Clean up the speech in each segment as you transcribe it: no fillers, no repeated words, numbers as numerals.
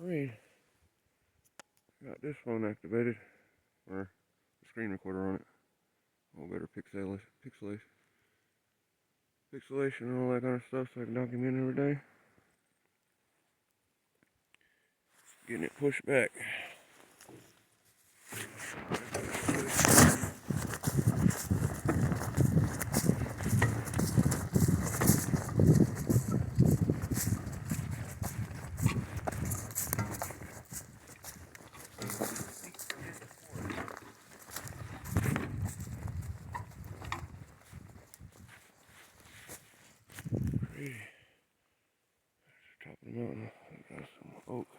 Alright, got this phone activated, or the screen recorder on it. All better pixelation and all that kind of stuff so I can document every day. Getting it pushed back. Top of the mountain, I got some oak.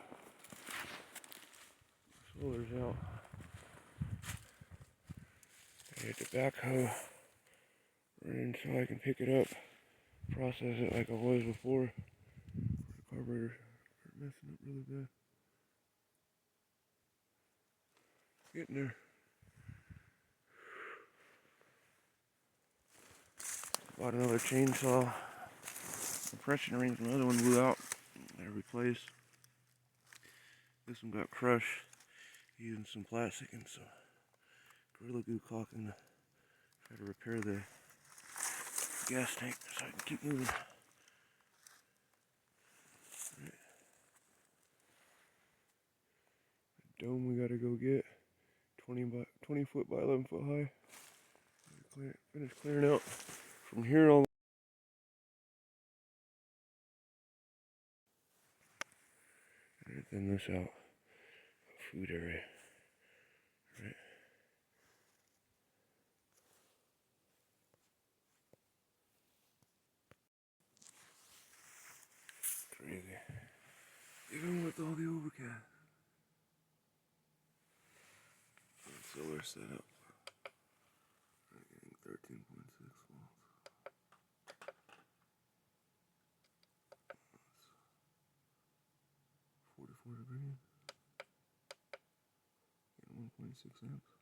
Solar's out. I hit the backhoe running so I can pick it up, process it like I was before. The carburetor started messing up really bad. Getting there. Bought another chainsaw. Compression rings, another one blew out. I replaced. This one got crushed using some plastic and some Gorilla Glue caulking to try to repair the gas tank so I can keep moving. Right. The dome we gotta go get. 20 foot by 11 foot high. Finish clearing out from here all. And thin this out. Food area. Right. Crazy. Even with all the overcast. Solar setup. I'm getting 13.6 volts. 44 degrees. Getting 1.6 amps.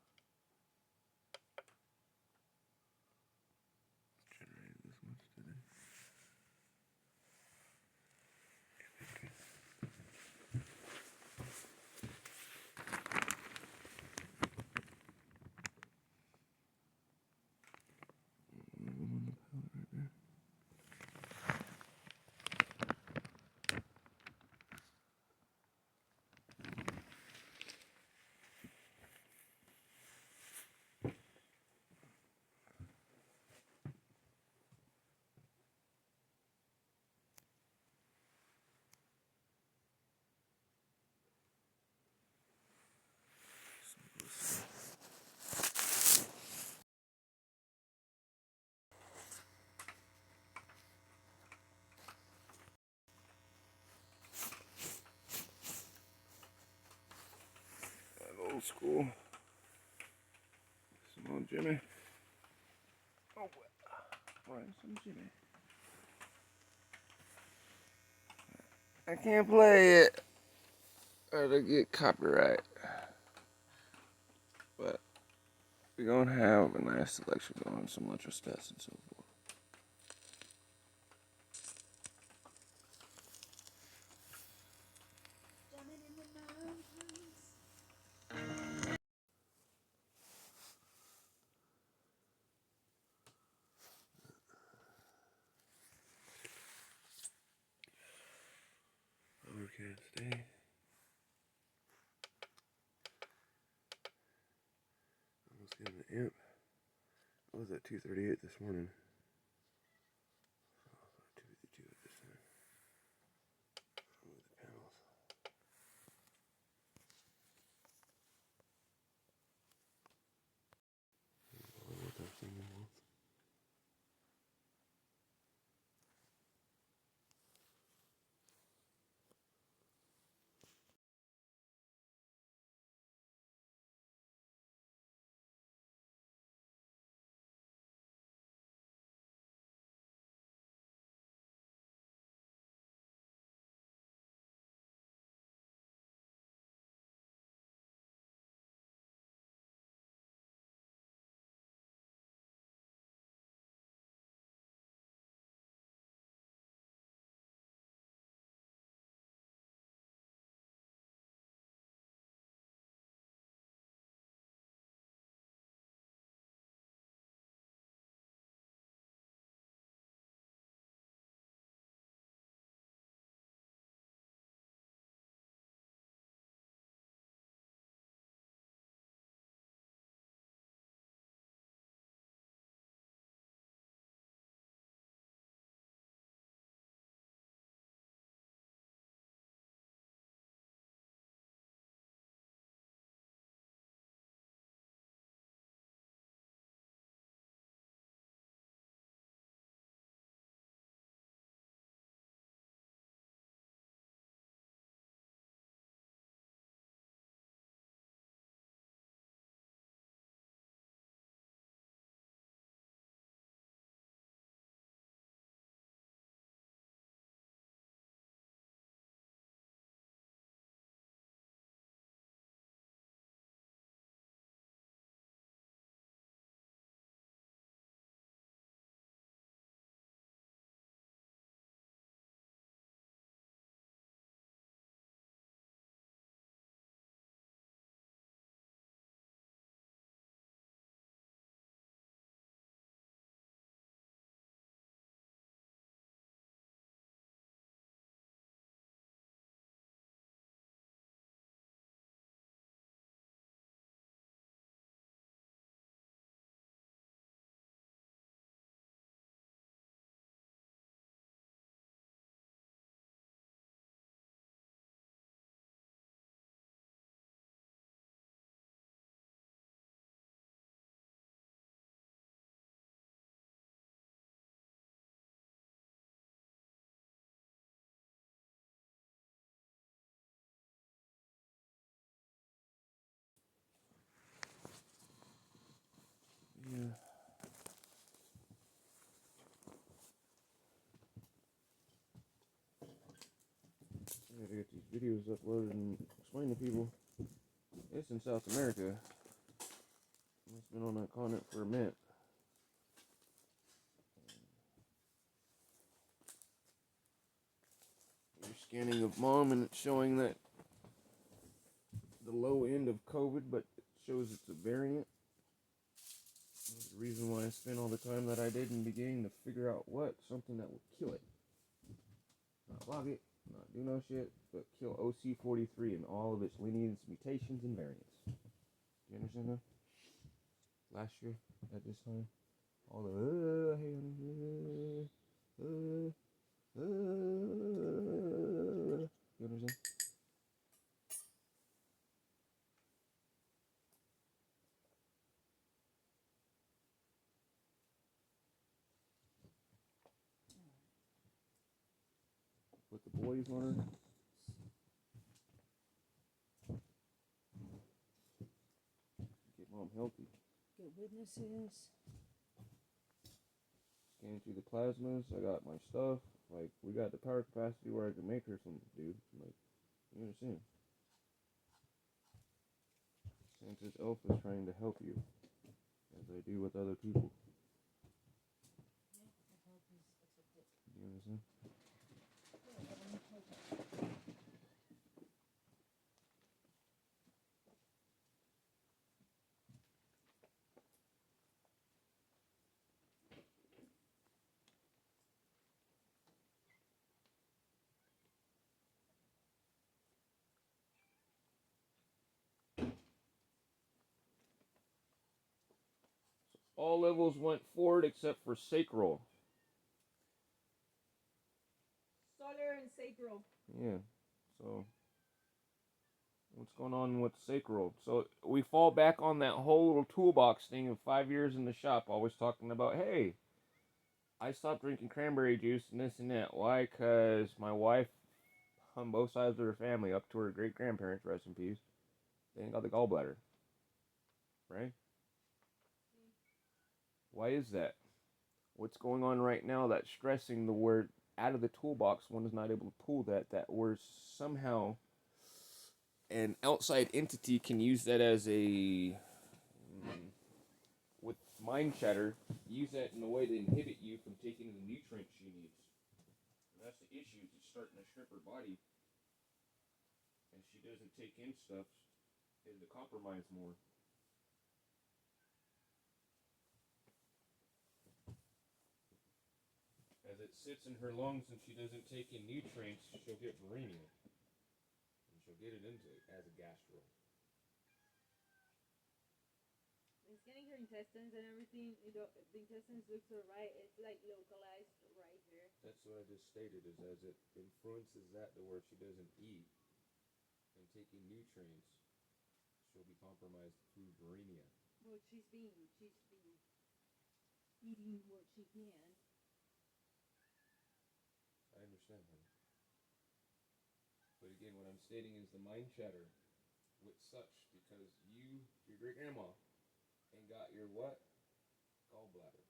Generated this much today. One of them on the pallet right there. Old school. Some old Jimmy. Oh, right, some Jimmy. I can't play it or to get copyright, but we're gonna have a nice selection going, some electrostats and so forth. Overcast day. Almost getting the amp. I was at 238 this morning. 252 at this time. Move the panels. What that thing was. I gotta get these videos uploaded and explain to people. It's in South America. It's been on that continent for a minute. You're scanning of mom and it's showing that the low end of COVID, but it shows it's a variant. That's the reason why I spent all the time that I did in beginning to figure out something that would kill it. Not block it, not do no shit, but kill OC43 and all of its lineages, mutations, and variants. Do you understand that? Last year, at this time, all the you understand? Put the boys on her. Get mom healthy. Get witnesses. Scan through the plasmas. I got my stuff. Like, we got the power capacity where I can make her some, dude. Like, you understand? Santa's elf is trying to help you, as I do with other people. Yeah, the help is accepted. You understand? All levels went forward except for sacral. Solar and sacral. Yeah. So, what's going on with sacral? So, we fall back on that whole little toolbox thing of 5 years in the shop, always talking about, hey, I stopped drinking cranberry juice and this and that. Why? Because my wife, on both sides of her family, up to her great grandparents, rest in peace, they ain't got the gallbladder. Right? Why is that? What's going on right now that's stressing the word out of the toolbox? One is not able to pull that we're somehow an outside entity can use that as a with mind chatter, use that in a way to inhibit you from taking the nutrients she needs. And that's the issue. It's starting to strip her body, and she doesn't take in stuff. Is to compromise more. As it sits in her lungs and she doesn't take in nutrients, she'll get bulimia. And she'll get it into it as a gastro. It's getting her intestines and everything. The intestines looks alright. It's like localized right here. That's what I just stated, is as it influences that to where she doesn't eat and taking nutrients, she'll be compromised through bulimia. Well, she's been eating what she can. I understand, honey. But again, what I'm stating is the mind chatter with such, because your great grandma, ain't got your what? Gallbladder.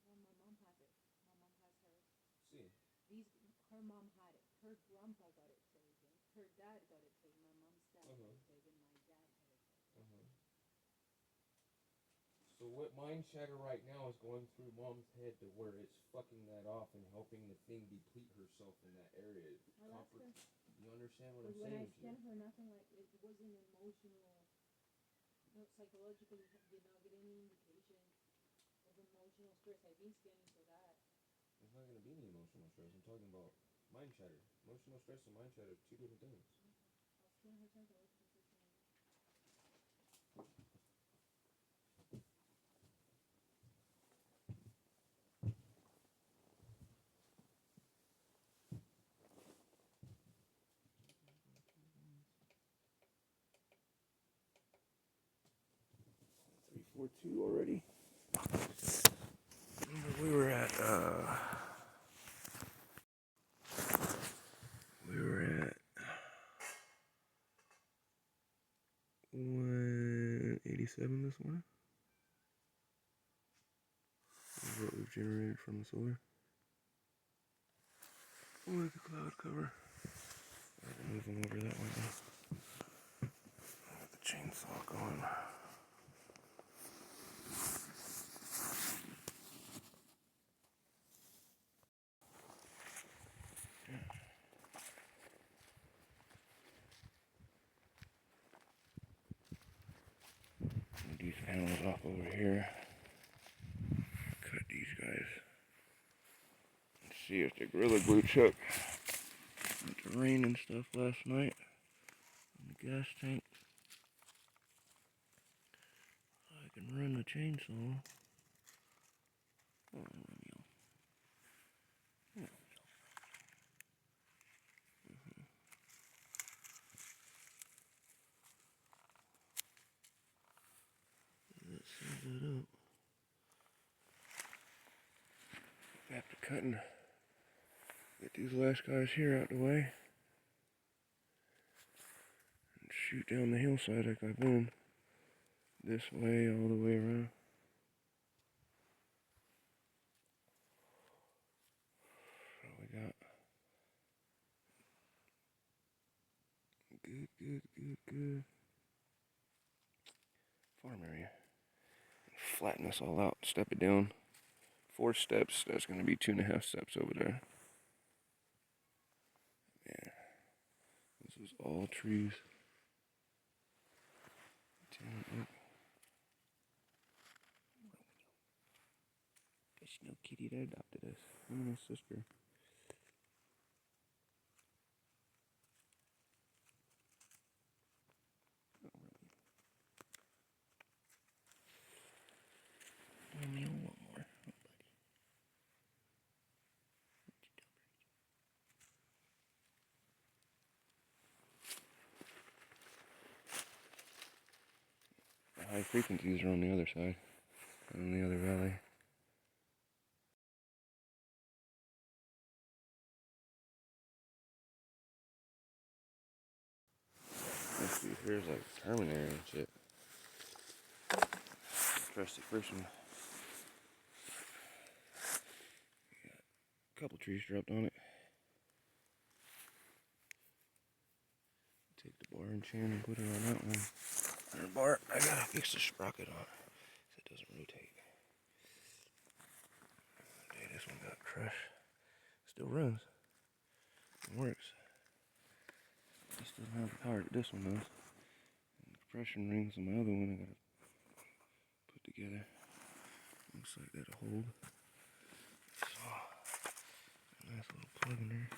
Well, my mom has it. My mom has her. See? Her mom had it. Her grandpa got it taken. Her dad got it taken. My mom's dad got it taken. My dad got it taken. So what mind chatter right now is going through mom's head to where it's fucking that off and helping the thing deplete herself in that area? Well, that's good. You understand what I'm When saying? I scanned her, nothing like it wasn't emotional. No, psychologically, did not get any indication of emotional stress. I've been scanning for that. There's not going to be any emotional stress. I'm talking about mind chatter. Emotional stress and mind chatter are two different things. Okay. I'll scan her psychological system. 342 already. Remember we were at 187 this morning. This is what we've generated from the solar. with the cloud cover. I'll move them over that way now. With the chainsaw going. Move these panels off over here. Cut these guys. And see if the Gorilla Glue chuck with the rain and stuff last night in the gas tank. I can run the chainsaw. Oh, Romeo. Oh. That seals that up. After cutting, get these last guys here out the way. And shoot down the hillside like I've been. This way, all the way around. So we got good farm area. Flatten this all out, step it down. 4 steps, that's going to be 2.5 steps over there. Yeah, this is all trees. There's no kitty that adopted us. Him and his sister. Romeo, one more. The high frequencies are on the other side, on the other valley. Let's see, here's like Terminator and shit. Trusty friction. A couple trees dropped on it. Take the bar and chain and put it on that one. And the bar, I gotta fix the sprocket on it so it doesn't rotate. Okay, this one got crushed. Still runs. It works. It still doesn't have the power that this one does. And the compression rings on my other one I gotta put together. Looks like that'll hold. So, nice little plug in there.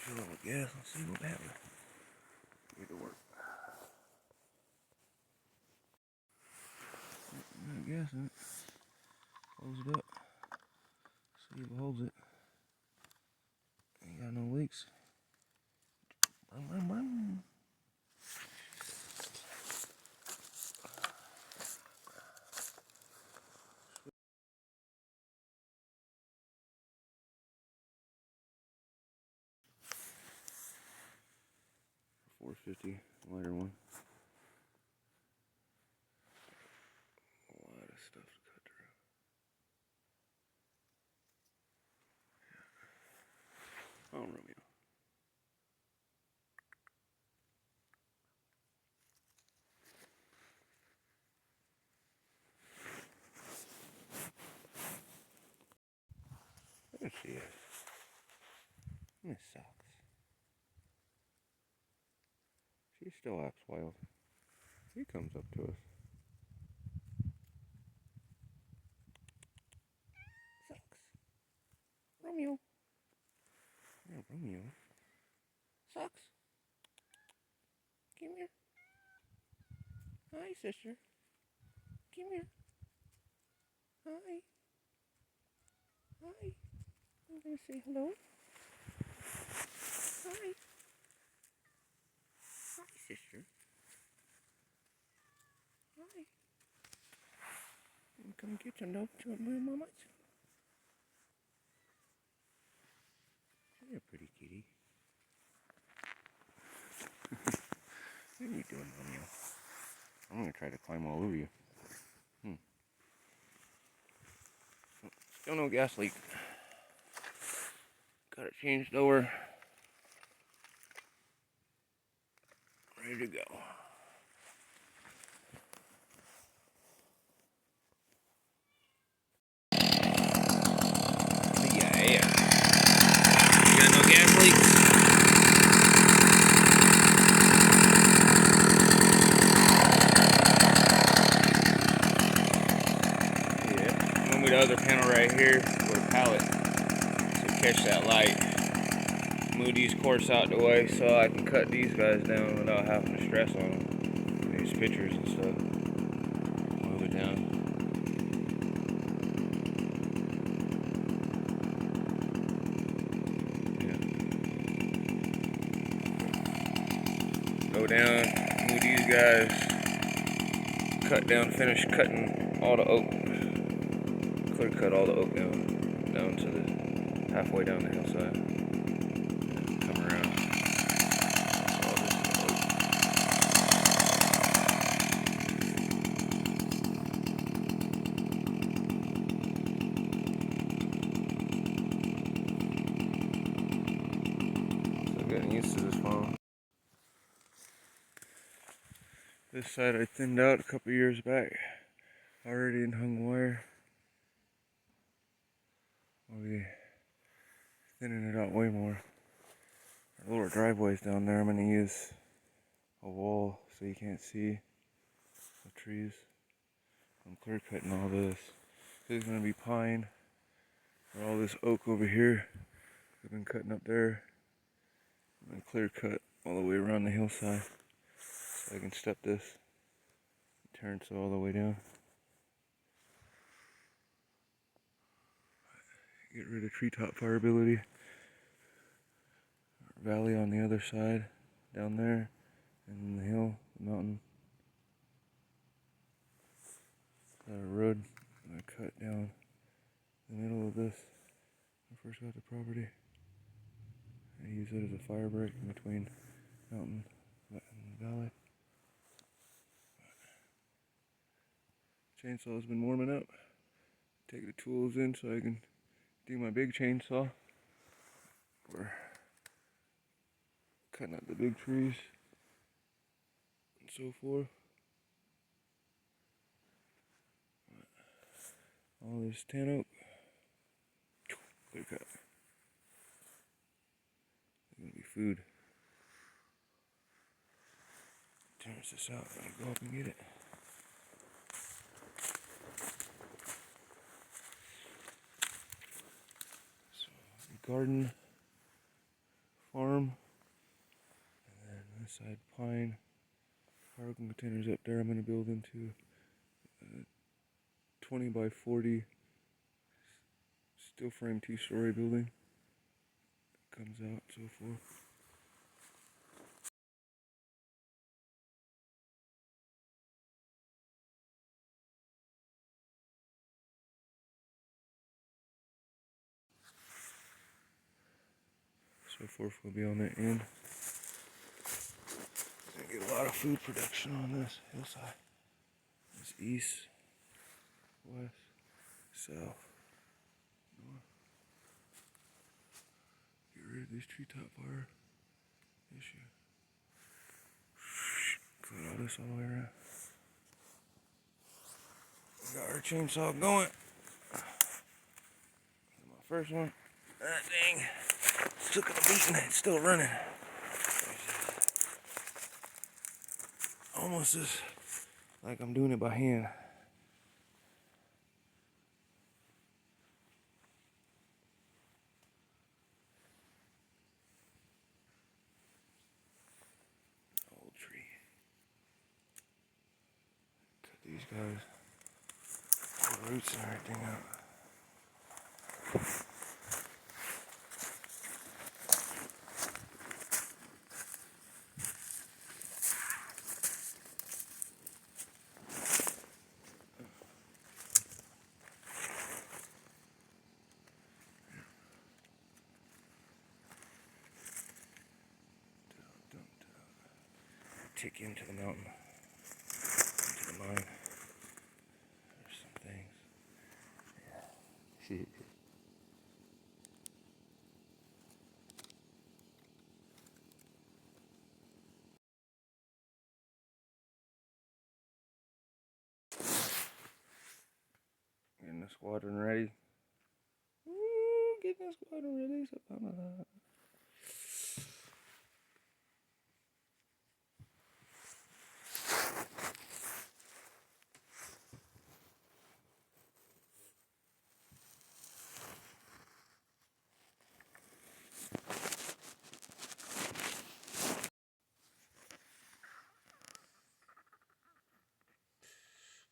Fill up with gas and see what happens. Get to work. I guess it. Close it up. See if it holds it. Ain't got no leaks. Brum, brum, brum. 450, lighter one. A lot of stuff to cut through. Yeah. Oh, Romeo. There she is. Miss Socks. She still acts wild. He comes up to us. Socks. Romeo. Yeah, Romeo. Socks. Come here. Hi, sister. Come here. Hi. Hi. I'm gonna say hello. Hi. Come get some dog. You want my mama? You're a pretty kitty. What are you doing, Romeo? I'm gonna try to climb all over you. Still no gas leak. Got it changed over. Ready to go. Yeah. You got no gas leaks? Yeah. Move the other panel right here with a pallet to catch that light. Move these cords out the way so I can cut these guys down without having to stress on them. These pictures and stuff. Move it down. Go down, move these guys, cut down, finish cutting all the oak, clear cut all the oak down to the halfway down the hillside. Come around. All this is oak. So getting used to this farm. This side I thinned out a couple years back, already in hung wire. I'll be thinning it out way more. Our little driveway's down there. I'm going to use a wall so you can't see the trees. I'm clear cutting all this. This is going to be pine. For all this oak over here, I've been cutting up there. I'm going to clear cut all the way around the hillside so I can step this. Turn it all the way down. Get rid of treetop fireability. Valley on the other side, down there, and the hill, the mountain. Got a road I'm going to cut down the middle of this. When I first got the property. I use it as a fire break in between mountain and the valley. Chainsaw's been warming up. Take the tools in so I can do my big chainsaw. We're cutting out the big trees and so forth. All this tan oak. Clear cut. It's gonna be food. Turns this out and I go up and get it. So, garden, farm, and then this side pine. Cargo containers up there. I'm gonna build into a 20 by 40 steel frame 2-story building. Comes out, so forth. So forth will be on the end. Gonna get a lot of food production on this hillside. It's east, west, south, north. Get rid of these treetop fire issue. Cut all this all the way around. We got our chainsaw going. My first one. That thing took a beating. It's still running. Almost as like I'm doing it by hand. Old tree. Cut these guys, all the roots and everything out. take you into the mountain, into the mine. There's some things. Yeah. Getting the squadron ready. Ooh, getting the squadron ready. So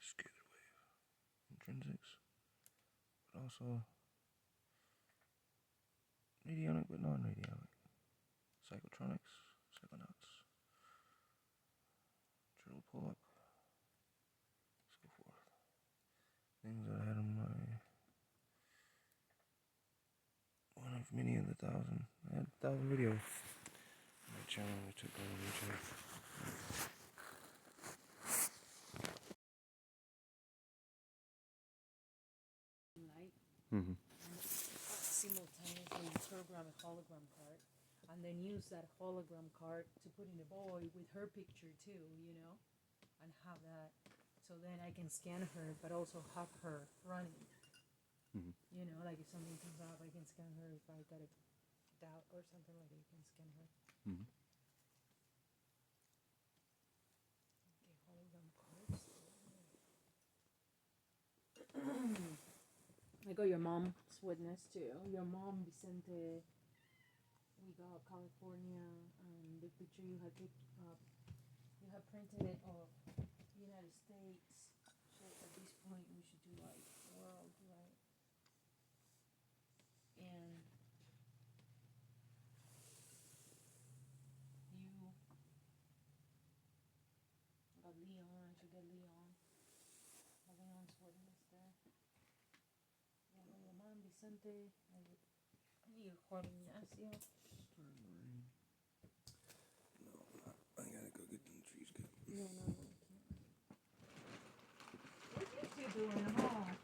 scalar wave intrinsics, but also radionic but non-radionic. Psychotronics, psychonauts, triple pull-up, so forth. Things that I had on my one of many of the thousand. I had 1,000 videos on my channel. I took on YouTube. Light. Mm-hmm. Simultaneously program a hologram card, and then use that hologram card to put in a boy with her picture too, you know, and have that. So then I can scan her, but also have her running. Mm-hmm. You know, like if something comes up, I can scan her. If I got a doubt or something like that, I can scan her. Mm-hmm. Okay, hologram cards. I got your mom's witness too. Your mom, Vicente. We got California, and the picture you had picked up. You have printed it of United States. So at this point, we should do like world, right? And you got Leon. I should get Leon. Leon's witness there. Yeah, your mom, Vicente. You, Juan Ignacio. No, I gotta go get them trees cut. No, no, no. What you two doing at home?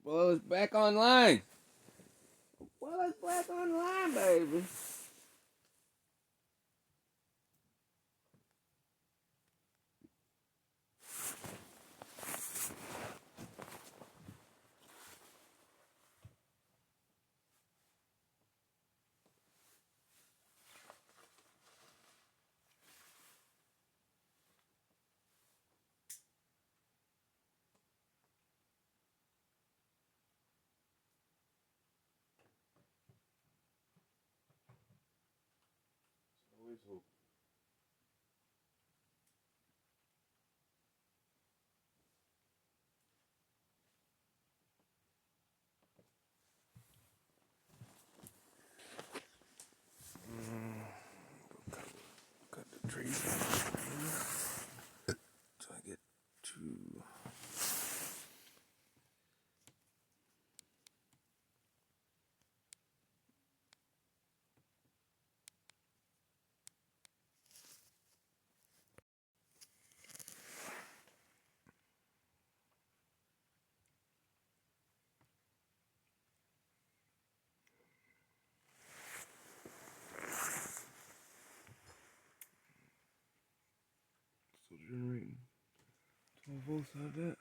Well, it's back online. Well, it's back online, baby. Always hope. Cut the trees so I get two. Still generating 12 volts out of that.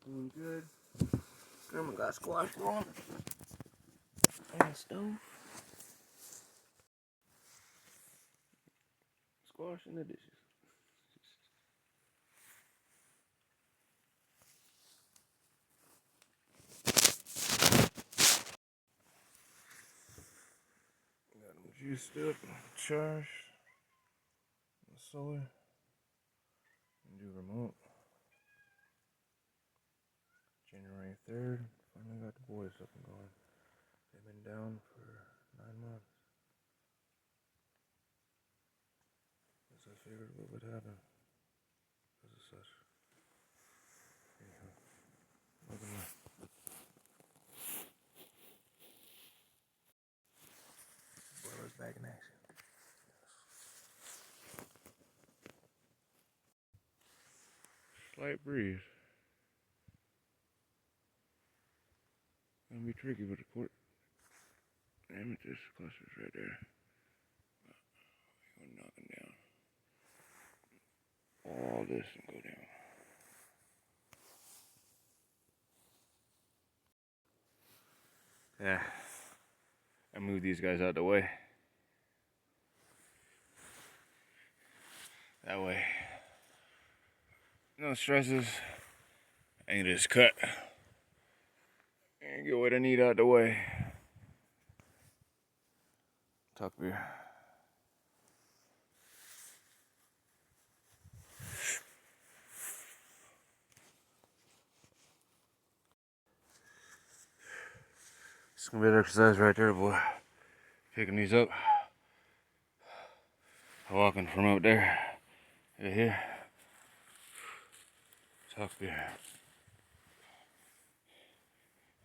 Doing good. Grandma got squash going on the stove. Squash in the dishes. Got them juiced up, charged, solar, and do remote. 23rd. Finally got the boys up and going. They've been down for 9 months. As I figured what would happen because of such. Anyhow, look at my brother's back in action. Slight breeze. Gonna be tricky with the court. Amethyst clusters right there. We're knocking down all this and go down. Yeah, I moved these guys out of the way. That way, no stresses. I can just cut and get what I need out of the way. Tuck beer. It's gonna be an exercise right there, boy. Picking these up. Walking from out there to here. Tuck beer.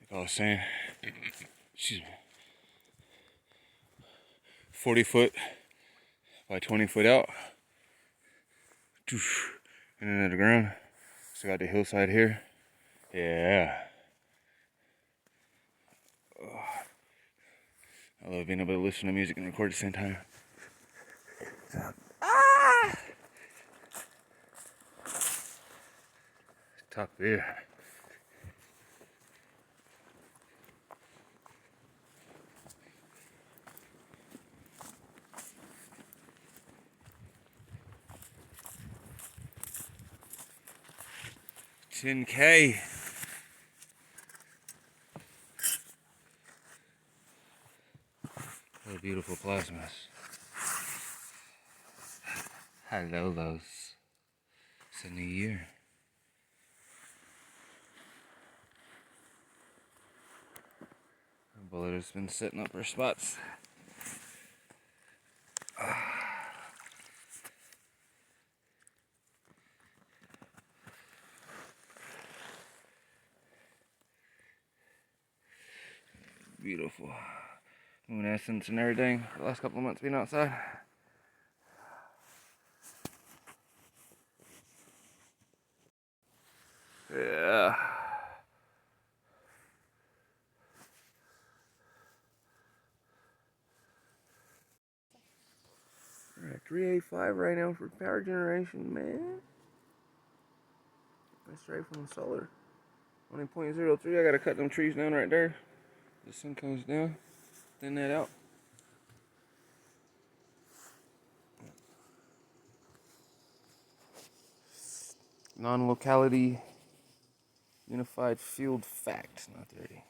Like I was saying, excuse me. 40 foot by 20 foot out. And then at the ground. So got the hillside here. Yeah. I love being able to listen to music and record at the same time. Top beer. $10K. What beautiful plasmas. Hello, Los. It's a new year. The bullet has been setting up her spots. Beautiful. Moon essence and everything. The last couple of months being outside. Yeah. We're at 385 right now for power generation, man. That's straight from the solar. Only 0.03. I gotta cut them trees down right there. The sun comes down. Thin that out. Non-locality unified field fact. Not 30.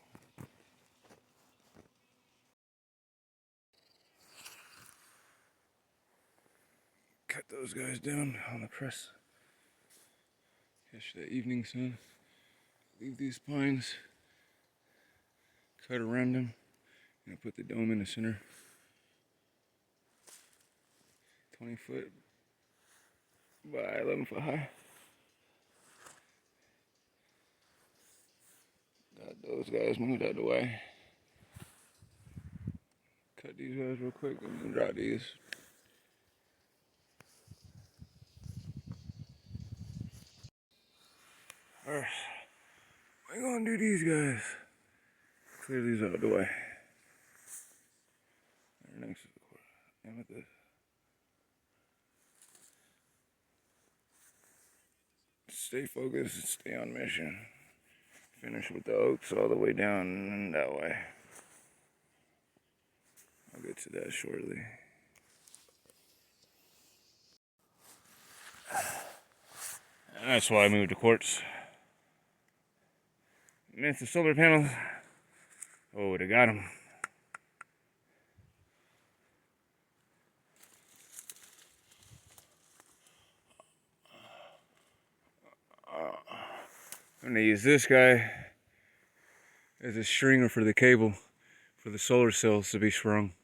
Cut those guys down on the press. Catch the evening sun. Leave these pines. Cut around them. And put the dome in the center. 20 foot by 11 foot high. Got those guys moved out of the way. Cut these guys real quick and then drop these. Alright. We're gonna do these guys. Clear these out of the way. They're next to the court. Amethyst. Stay focused and stay on mission. Finish with the oaks all the way down that way. I'll get to that shortly. And that's why I moved to quartz. Missed the solar panels. Oh, would have got them. I'm gonna use this guy is a stringer for the cable for the solar cells to be sprung.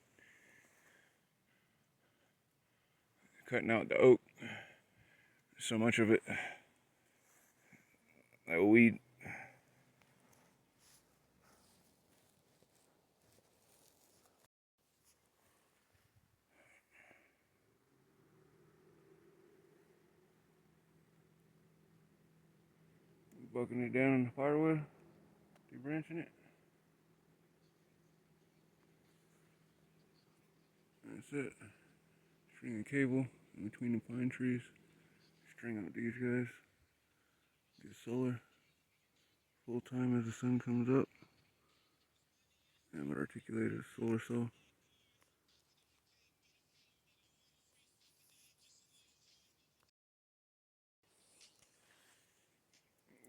Cutting out the oak. So much of it. That weed. Bucking it down in the firewood. Debranching it. That's it. String the cable in between the pine trees. String out these guys. Get solar. Full time as the sun comes up. And an articulated solar cell.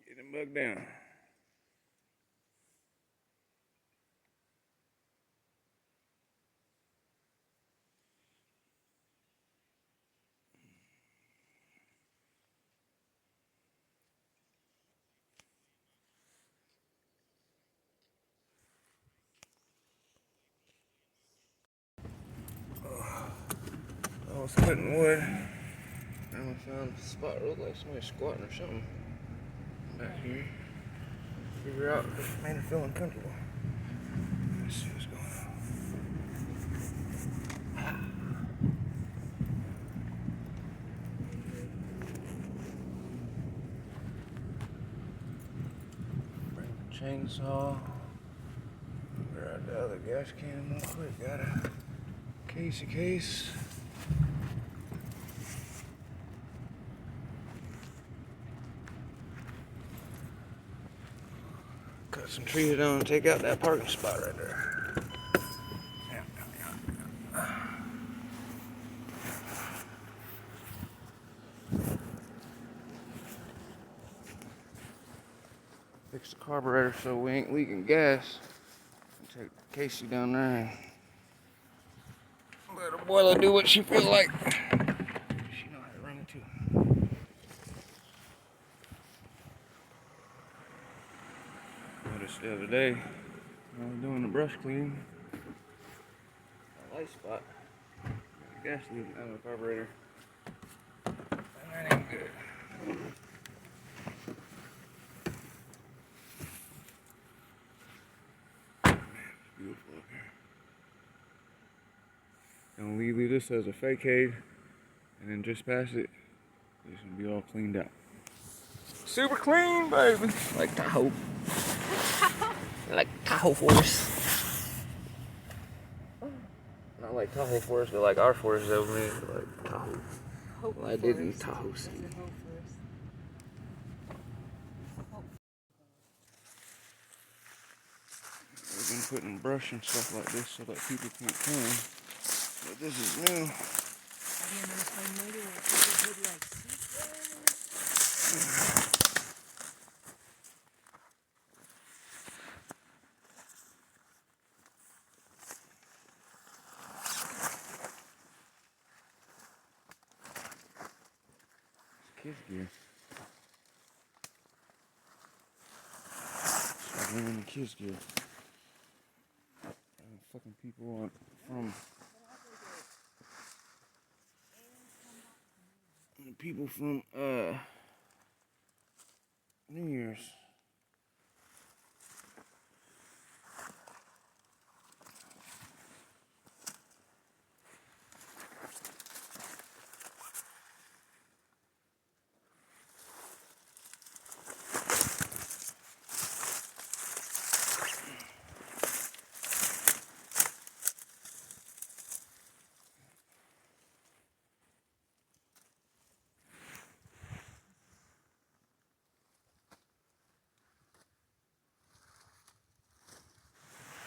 Get him bugged down. I was cutting wood. And I found a spot that looked like somebody squatting or something back here. Figure out if it made her feel uncomfortable. Let's see what's going on. Bring the chainsaw. Grab the other gas can real quick. Got a case. Cut some trees down and take out that parking spot right there. Fix the carburetor so we ain't leaking gas. Take Casey down there and let the boiler do what she feel like. She know how to run it too. Noticed the other day when I was doing the brush cleaning, a light spot, got gas leaking out of the carburetor. And that ain't good. Beautiful up here. Gonna leave this as a facade, and then just past it, it's gonna be all cleaned out. Super clean, baby. Like Tahoe. Like Tahoe Forest. Not like Tahoe Forest, but like our forest over here. Like Tahoe. Well, I did in Tahoe City. We've been putting brush and stuff like this so that people can't come. But this is new. Kids gear. Start bringing the kids gear. Fucking people from New Year's.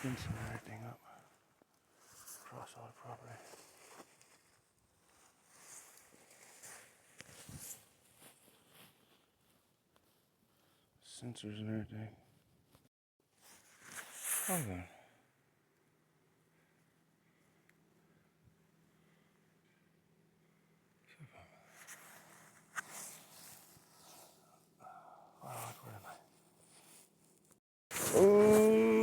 Fencing everything up across all the property. Sensors and everything. Hold on. Oh,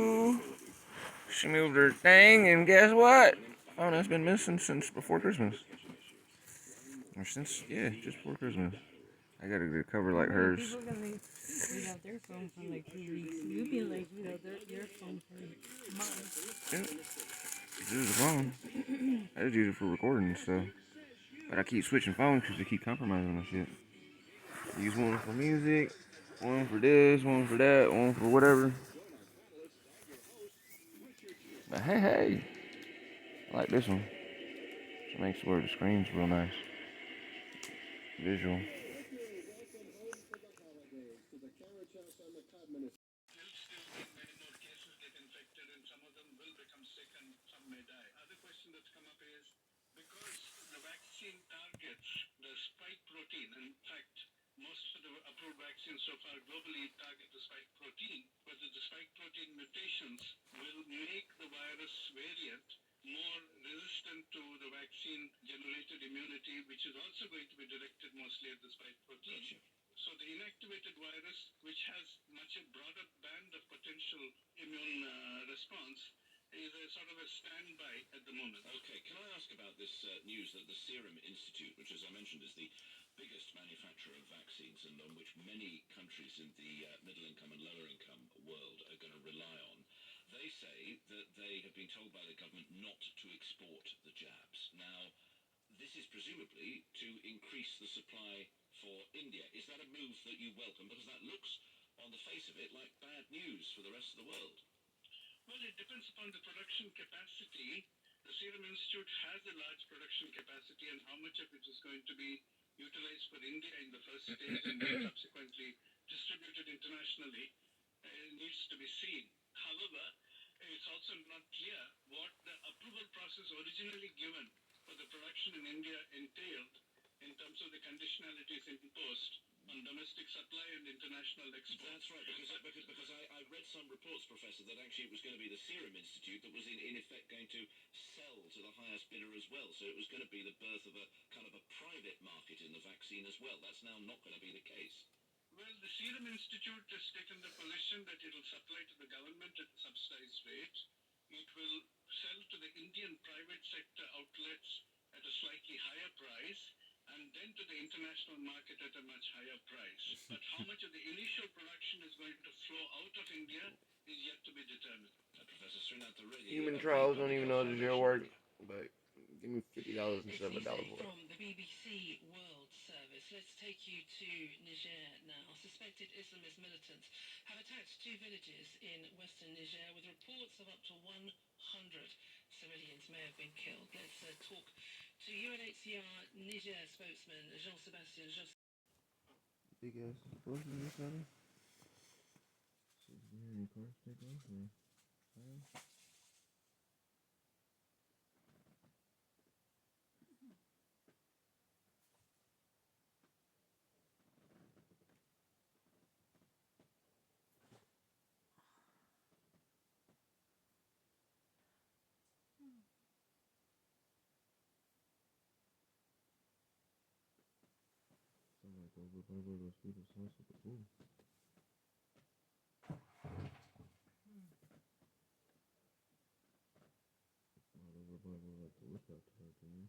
She moved her thing, and guess what? Oh, that's been missing since before Christmas. Or since, yeah, just before Christmas. I gotta get a cover like hers. People can leave without their phone for like 2 weeks. You've been like without your phone for months. Yeah. This is the phone. I just use it for recording and stuff. But I keep switching phones because they keep compromising my shit. Use one for music, one for this, one for that, one for whatever. But hey, I like this one. It makes where the screen's real nice. Visual. Okay, can I ask about this news that the Serum Institute, which, as I mentioned, is the biggest manufacturer of vaccines and on which many countries in the middle-income and lower-income world are going to rely on, they say that they have been told by the government not to export the jabs. Now, this is presumably to increase the supply for India. Is that a move that you welcome? Because that looks, on the face of it, like bad news for the rest of the world. Well, it depends upon the production capacity. The Serum Institute has a large production capacity, and how much of it is going to be utilized for India in the first stage and then subsequently distributed internationally needs to be seen. However, it's also not clear what the approval process originally given for the production in India entailed in terms of the conditionalities imposed on domestic supply and international export. That's right, because I read some reports, Professor, that actually it was going to be the Serum Institute that was in effect going to sell to the highest bidder as well. So it was going to be the birth of a kind of a private market in the vaccine as well. That's now not going to be the case. Well, the Serum Institute has taken the position that it will supply to the government at a subsidized rate. It will sell to the Indian private sector outlets at a slightly higher price, and then to the international market at a much higher price. But how much of the initial production is going to flow out of India is yet to be determined. Professor Srinath, already Human trials don't even know how to do work, but give me $50 instead of $1 for it. From the BBC World Service, let's take you to Niger now. Suspected Islamist militants have attacked two villages in western Niger with reports of up to 100 civilians may have been killed. Let's talk to UNHCR Niger spokesman Jean-Sébastien Joseph. Big ass explosion or something? See if any cars take off or fire? Sound like over those people's house with the pool. Not over by like the lookout tower, you know?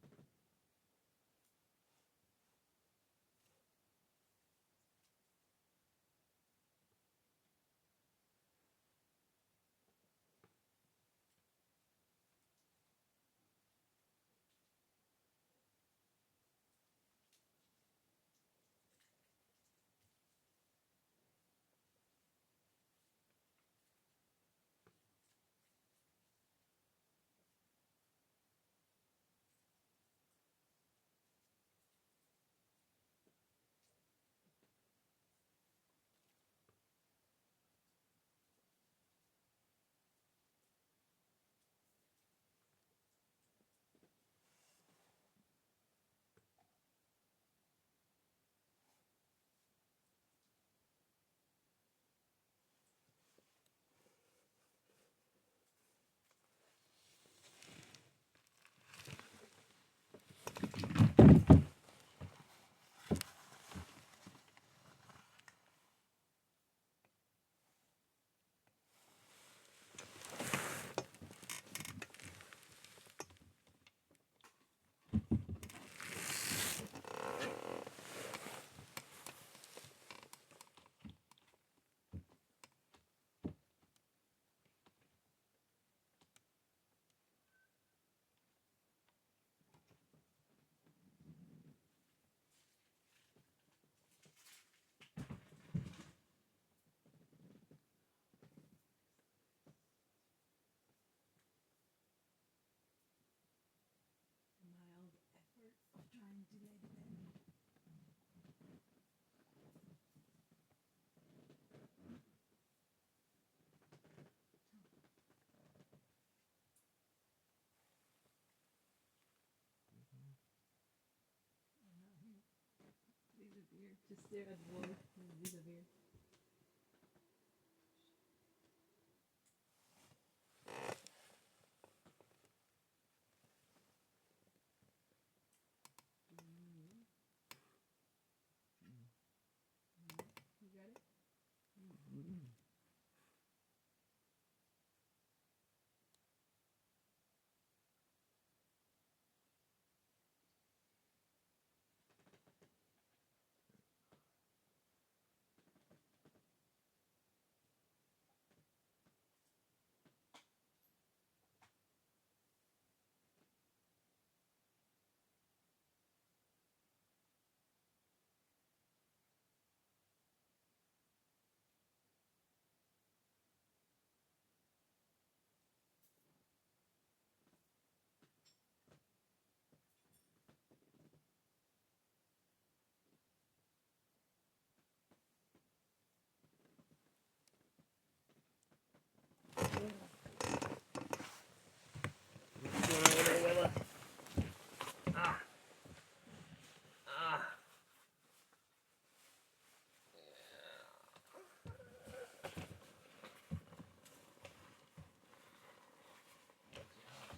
disappear. Just stare at the wall and disappear. You got it?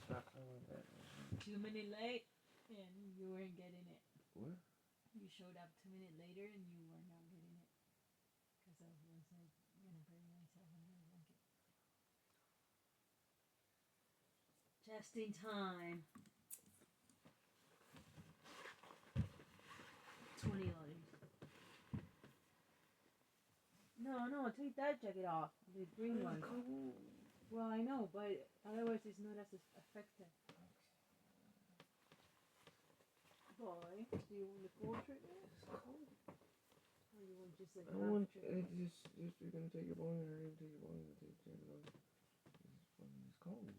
Stop playing with that. 2 minutes late, and you weren't getting it. What? You showed up 2 minutes later, and you were not getting it. Because I was like, gonna bury myself under a blanket. Just in time. $20. No, take that jacket off. The green one. Cool. Well, I know, but otherwise it's not as effective. Boy, do you want the cold treatment? It's cold. Or you want just like I half want treatment? just you're gonna take your bone or you're gonna take your bone and take the jacket off. It's cold.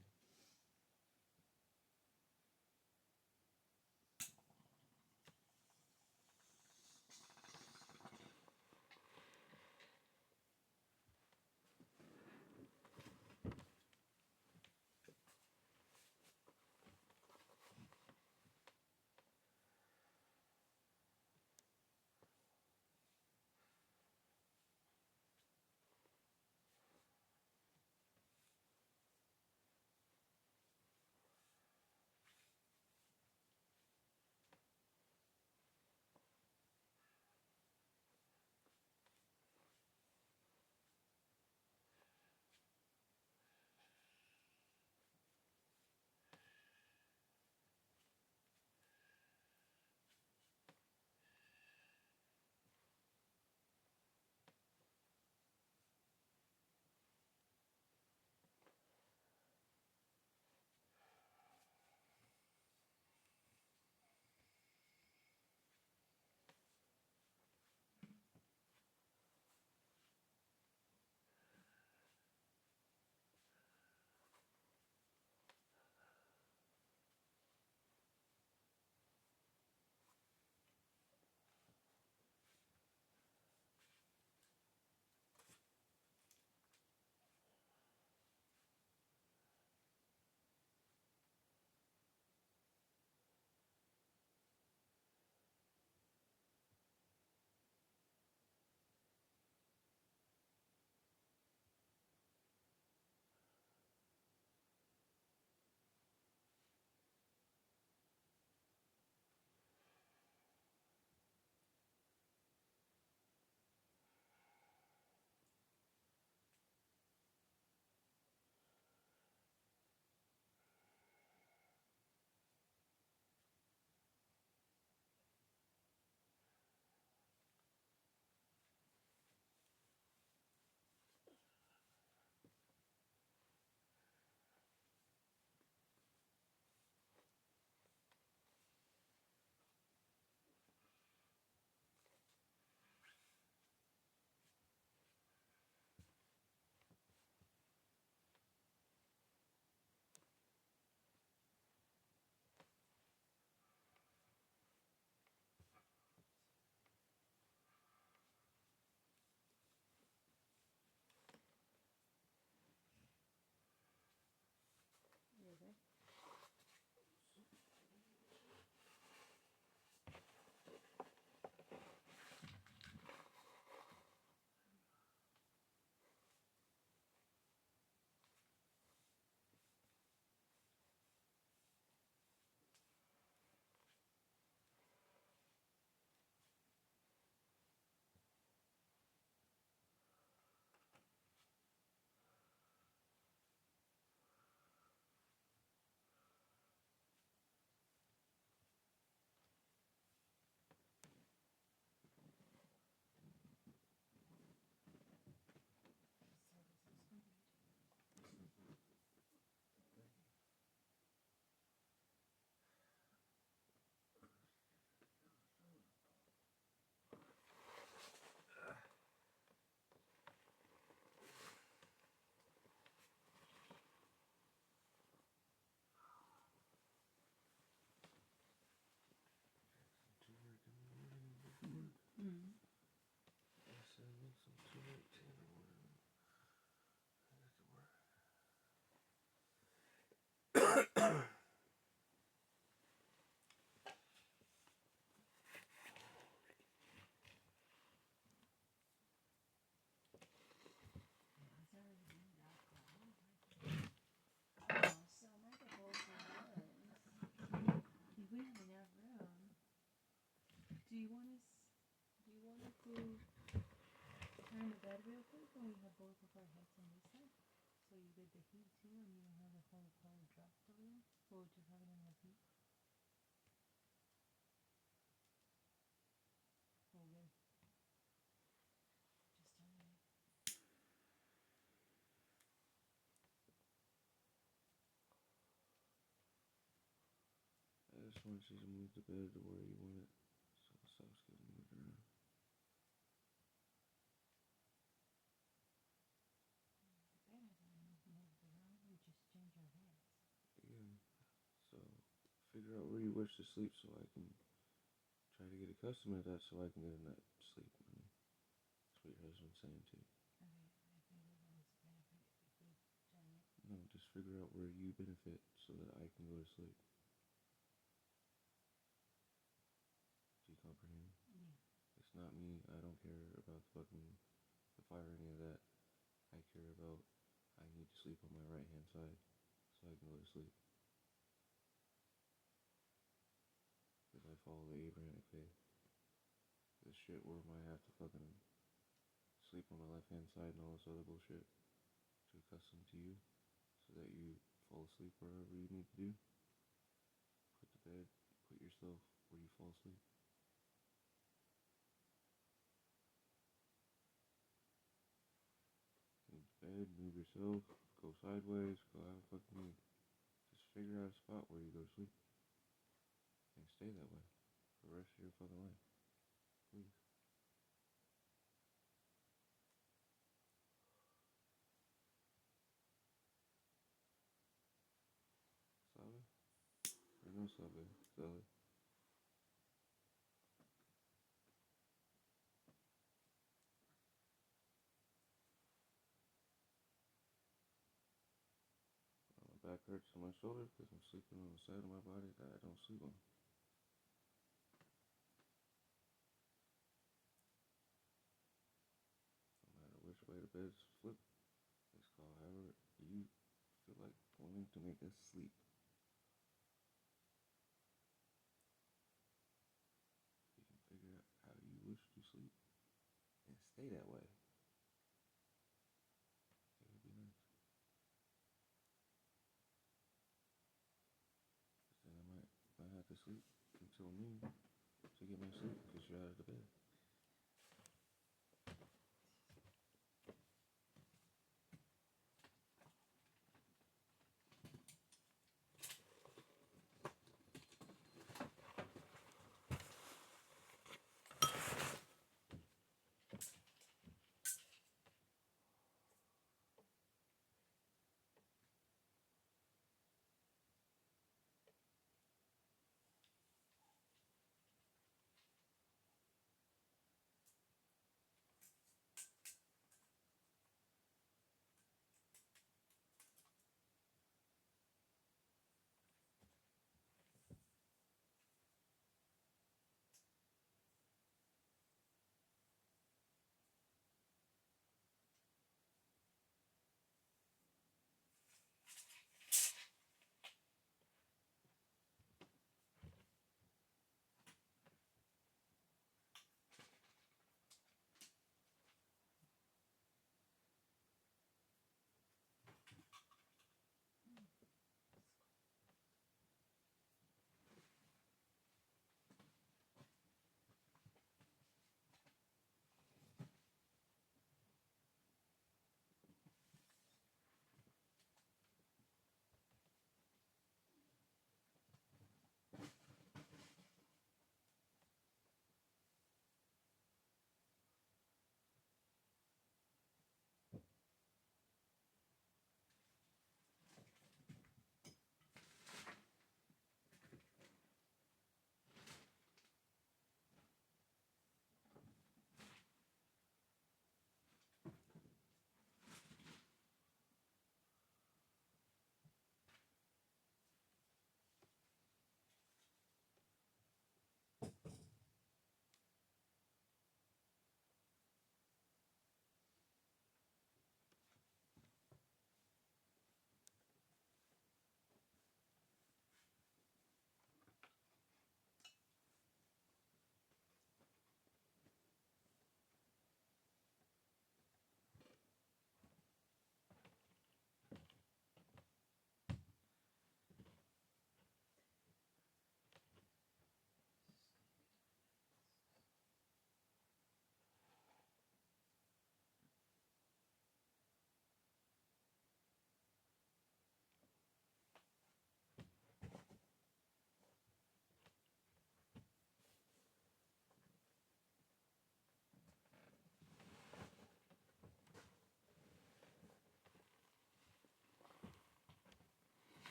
Mm-hmm. I said make some 218 or whatever. I got to work. Oh, so my proposal was, if we have enough room, do you want us? Do you want to turn the bed real quick, and we have both of our heads on this side, so you get the heat too, and you don't have the whole car dropped over there, or just have it in the heat. Okay. Just turn it. I just want you to move the bed to where you want it, so it stops getting moved around. The bed hasn't moved around. We just change our heads. Yeah. So figure out where you wish to sleep, so I can try to get accustomed to that, so I can get in that sleep. That's what your husband's saying too. Okay, I think we're gonna benefit if we turn it. No, just figure out where you benefit, so that I can go to sleep. Do you comprehend? Yeah. It's not me. I don't care about the fire or any of that. I care about I need to sleep on my right hand side, so I can go to sleep. Because I follow the Abrahamic faith. This shit where I have to fucking sleep on my left hand side and all this other bullshit to accustom to you, so that you fall asleep wherever you need to do. Put the bed, put yourself where you fall asleep. Move the bed, move yourself, go sideways, go out fucking. Just figure out a spot where you go to sleep. And stay that way for the rest of your fucking life. Please. Sabe? Or no sabe? Sabe? My back hurts on my shoulder because I'm sleeping on the side of my body that I don't sleep on. No matter which way the bed's flipped, it's called however you feel like wanting to make us sleep. You can figure out how you wish to sleep and stay that way. It would be nice. Because then I might not have to sleep until noon to get my sleep because you're out of the bed.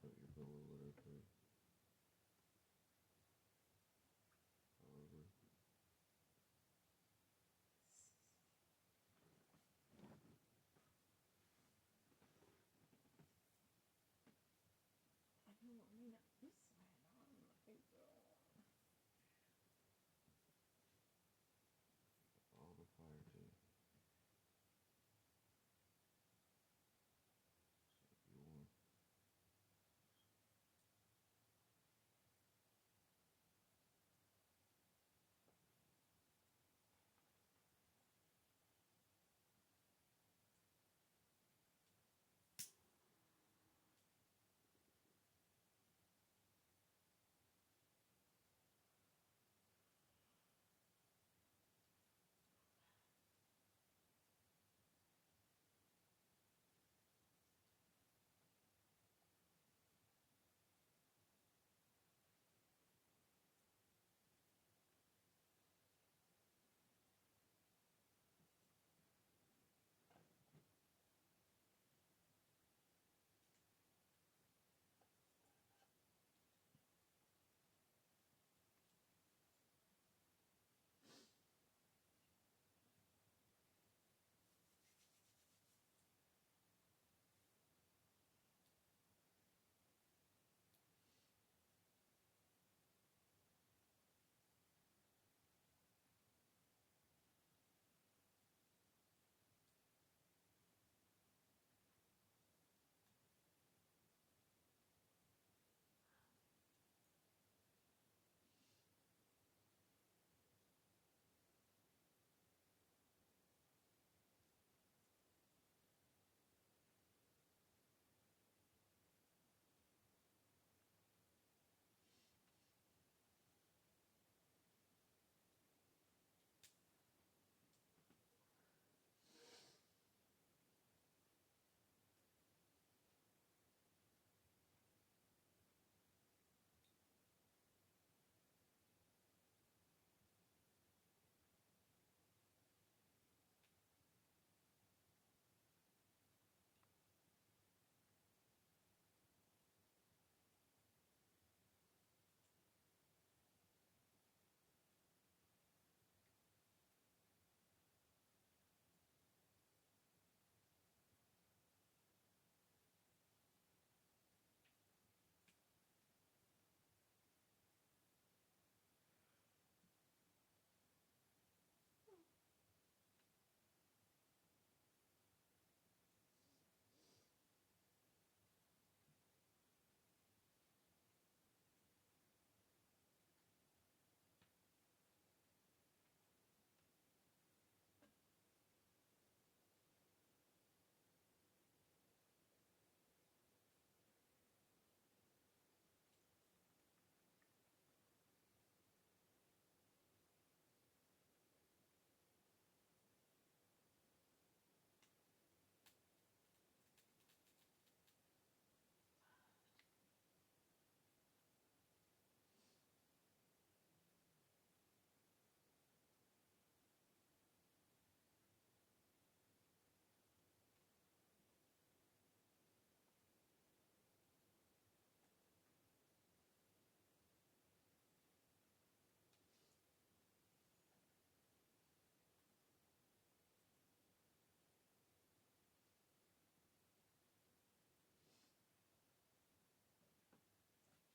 put your pillow there too. However. I know, I mean, this side on, I think so. All the fire too. So if you want.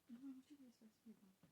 No, no te ves, mi papá.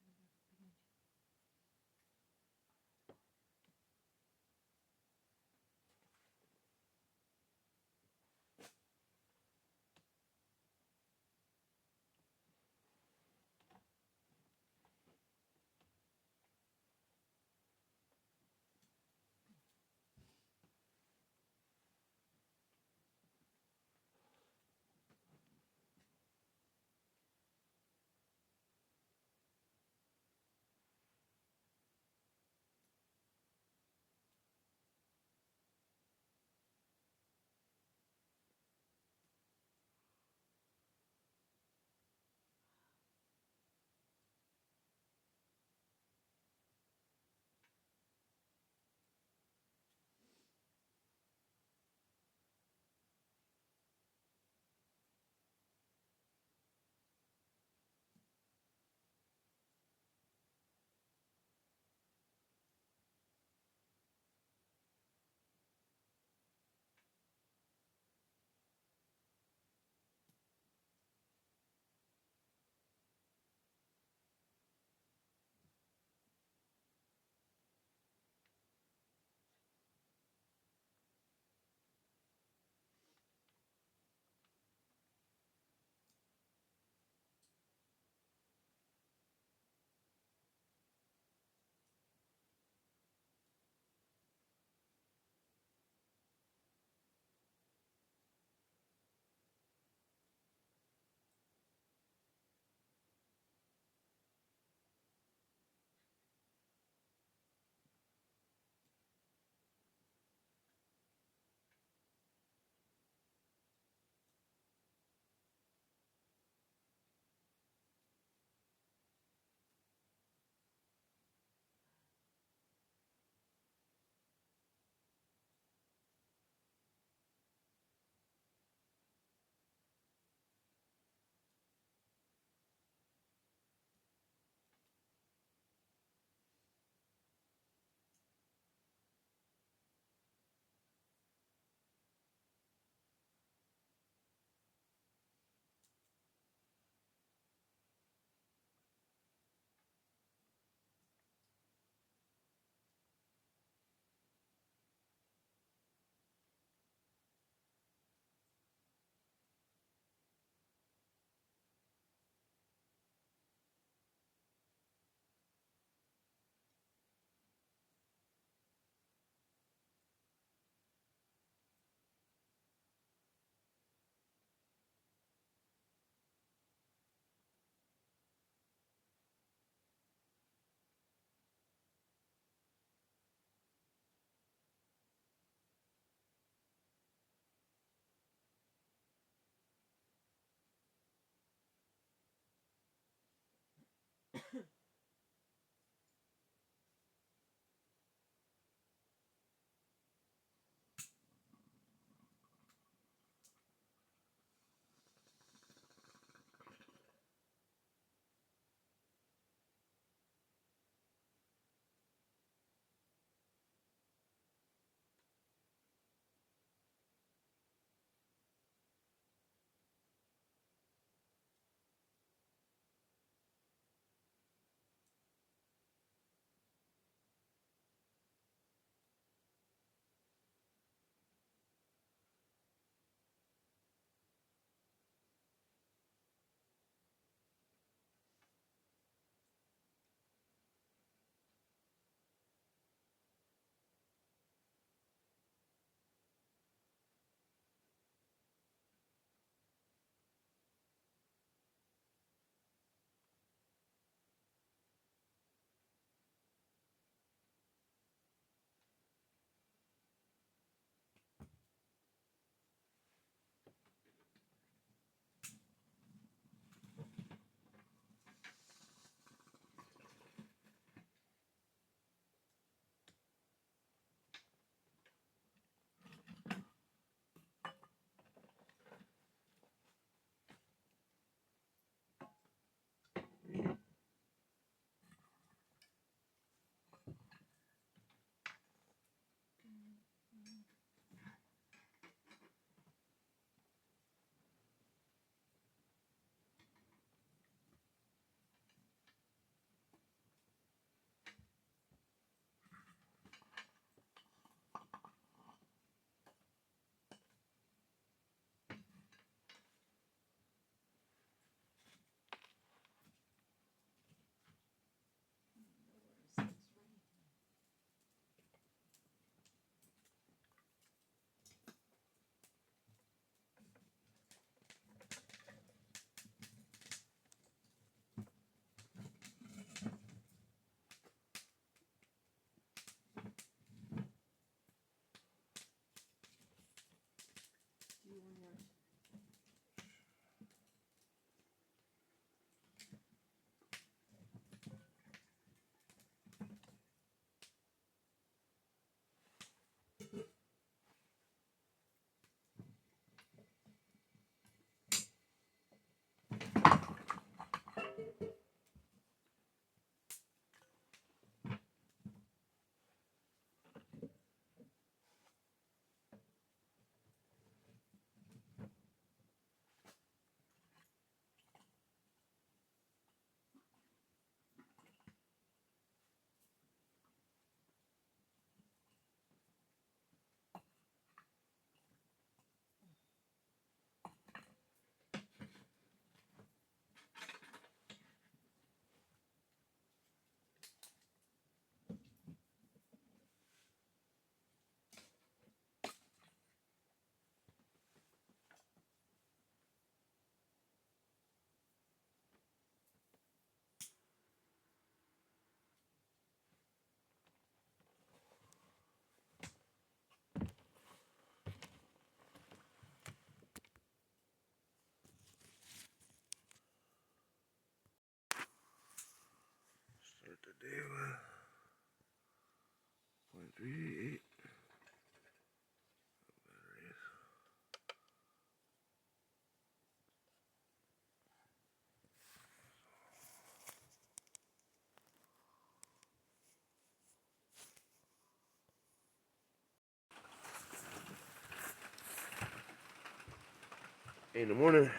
8 in the morning.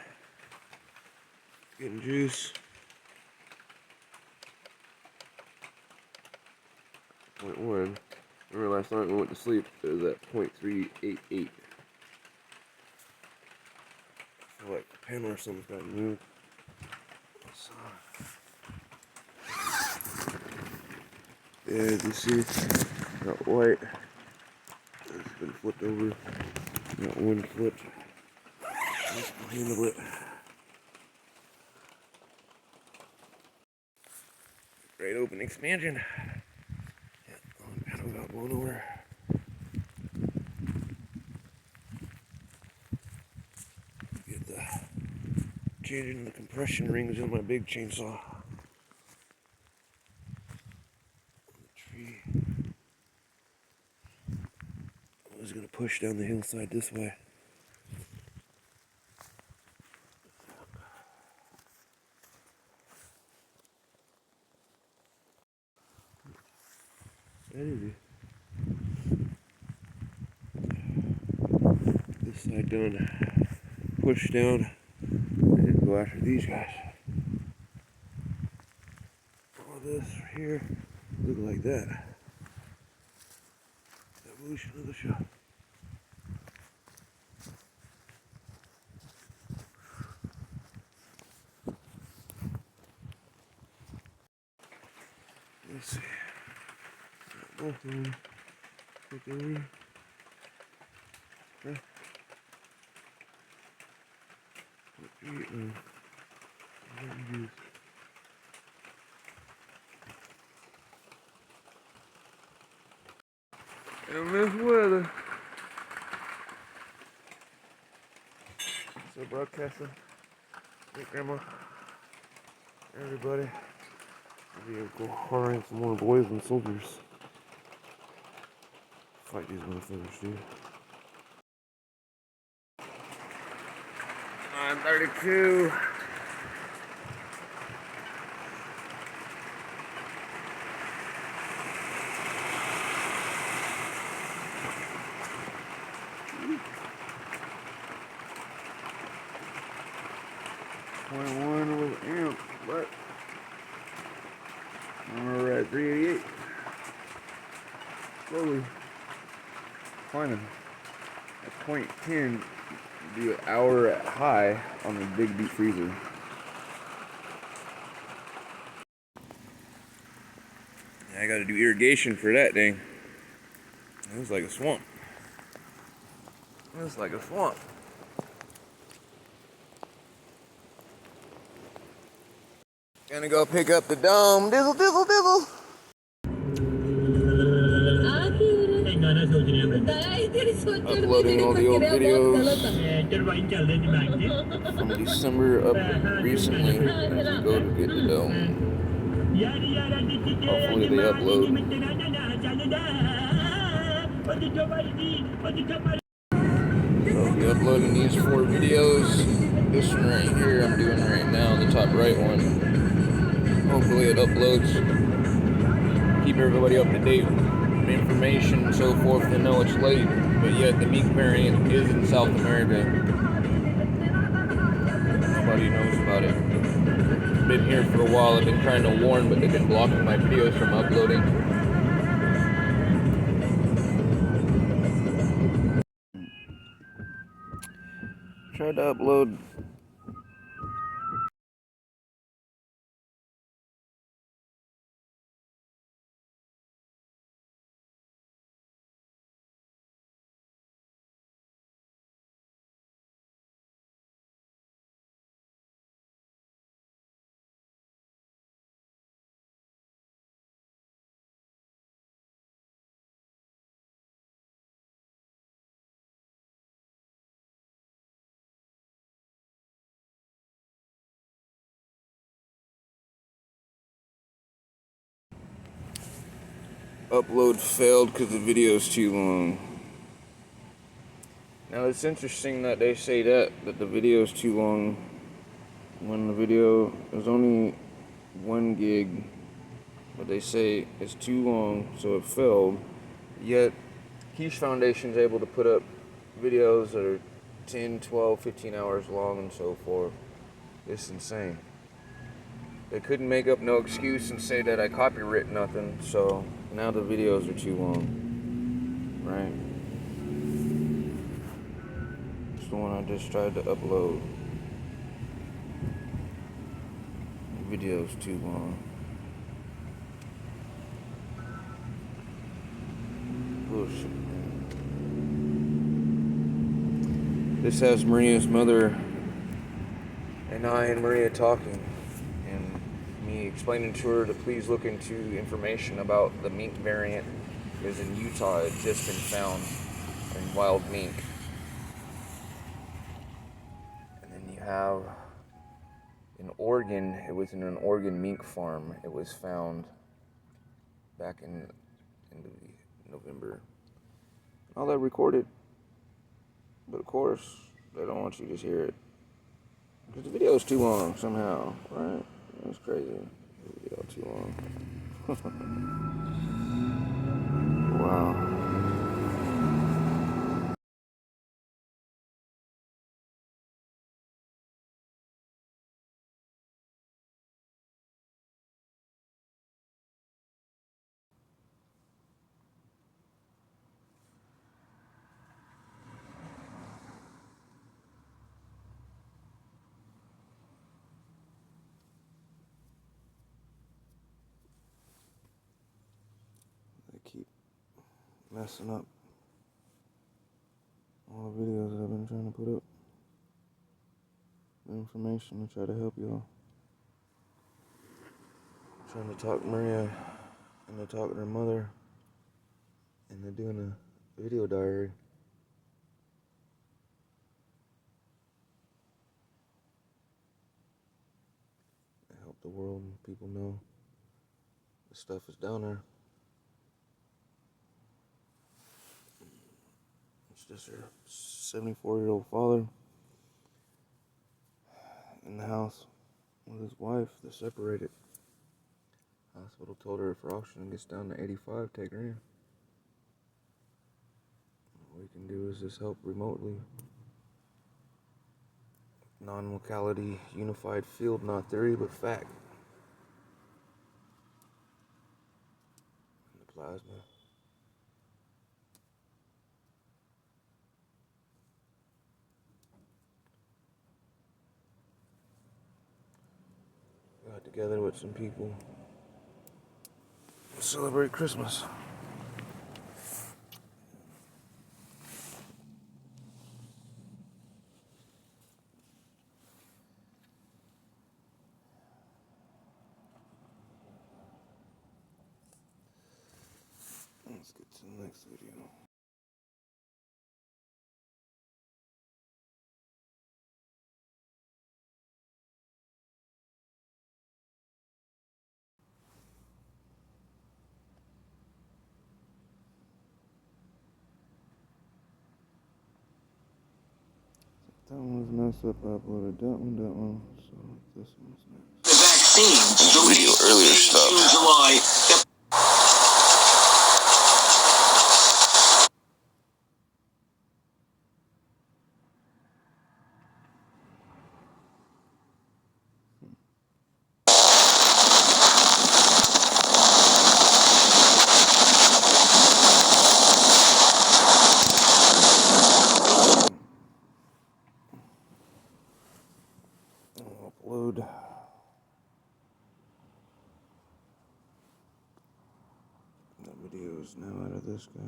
Getting juice. 0.1. Remember last night when we went to sleep, it was at 0.388. I feel like the panel or something's got moved. So, yeah, as you see, got white. It's been flipped over. Got one flipped. Just handle it. Great open expansion. Yeah, the panel got blown over. Get the changing the compression rings on my big chainsaw. The tree. I was gonna push down the hillside this way. Easy. This side done. Push down and go after these guys. All this here look like that. Evolution of the show. Let's see. Both of them. Take over. Okay. In this weather. So broadcaster, hey grandma, everybody. We'll go hiring some more boys and soldiers. Fight these motherfuckers, dude. 9:32. .1 was amp, but we're at 388. Slowly climbing. At 0.10, do an hour at high on the big deep freezer. I gotta do irrigation for that thing. It was like a swamp. It was like a swamp. Gonna go pick up the dome. Dizzle, dizzle, dizzle. Uploading all the old videos from December up recently as we go to get the dome. Hopefully they upload. So I'll be uploading these 4 videos. This one right here I'm doing right now, the top right one. Hopefully it uploads. Keep everybody up to date with information and so forth. I know it's late, but yet the Mink variant is in South America. Nobody knows about it. It's been here for a while. I've been trying to warn, but they've been blocking my videos from uploading. Tried to upload upload failed because the video is too long. Now it's interesting that they say that the video is too long when the video is only 1 gig, but they say it's too long, so it failed. Yet Quiche Foundation is able to put up videos that are 10, 12, 15 hours long and so forth. It's insane. They couldn't make up no excuse and say that I copyright nothing, so now the videos are too long, right? It's the one I just tried to upload. The video's too long. Bullshit, man. This has Maria's mother and I and Maria talking, and me explaining to her to please look into information about the mink variant, because in Utah it just been found in wild mink. And then you have in Oregon, it was in an Oregon mink farm. It was found back in November. All that recorded, but of course they don't want you to just hear it because the video is too long somehow, right? That's crazy. The video too long. Wow. They keep messing up all the videos that I've been trying to put up. The information to try to help y'all. Trying to talk Maria into talking to her mother, and they're doing a video diary. To help the world and people know the stuff is down there. It's just her 74-year-old father in the house with his wife. They're separated. Hospital told her if her oxygen gets down to 85, take her in. All we can do is just help remotely. Non-locality, unified field, not theory, but fact. And the plasma. Got together with some people to celebrate Christmas. Let's get to the next video. That one was messed up. I uploaded that one. So this one's next. The vaccine. Video earlier stuff. July. I'll upload. That video is now out of this guy.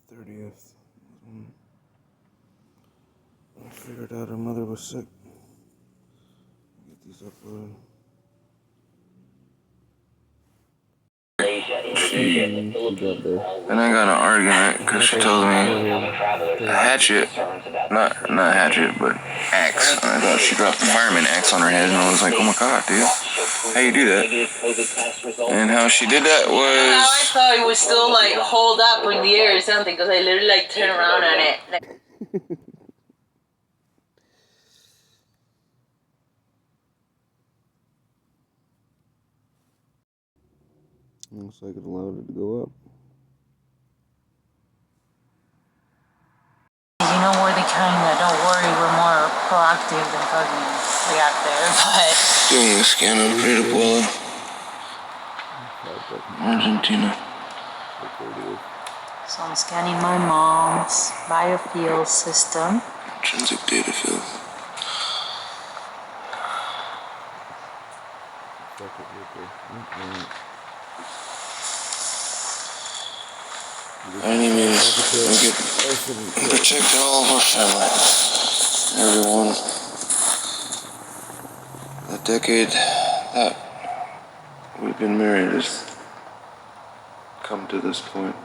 The 30th was one. Figured out her mother was sick. Get these uploaded. And I got an argument because she told me a hatchet, not hatchet, but axe. And I thought she dropped the fireman axe on her head, and I was like, oh my god, dude, how you do that? And how she did that was. How I thought it was still like hold up in the air or something, because I literally like turned around on it. Looks like it allowed it to go up. You know, we're the kind that don't worry, we're more proactive than fucking reactive, but... Doing a scan of Rita Abuela, Argentina. So I'm scanning my mom's biofuel system. Intrinsic data field. By any means, we get protecting all of our family. Everyone. The decade that we've been married has come to this point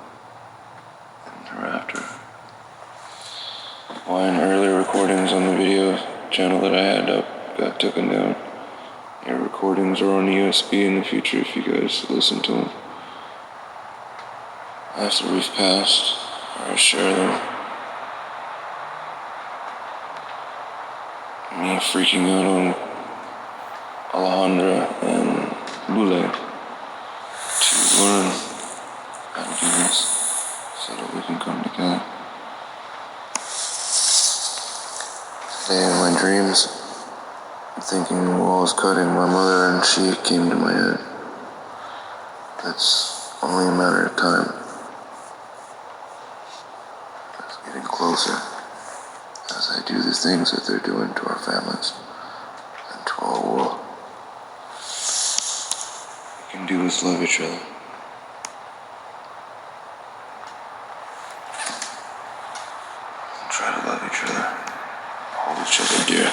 and thereafter. Mine earlier recordings on the video channel that I had up got taken down. Your recordings are on USB in the future if you guys listen to them. After we've passed, or I share them. Me freaking out on Alejandra and Lule to learn how to do this so that we can come together. Today in my dreams, I'm thinking while I was cutting my mother and she came to my head. It's only a matter of time. It's getting closer as I do the things that they're doing to our families and to our world. We can do is love each other. Try to love each other. Hold each other dear.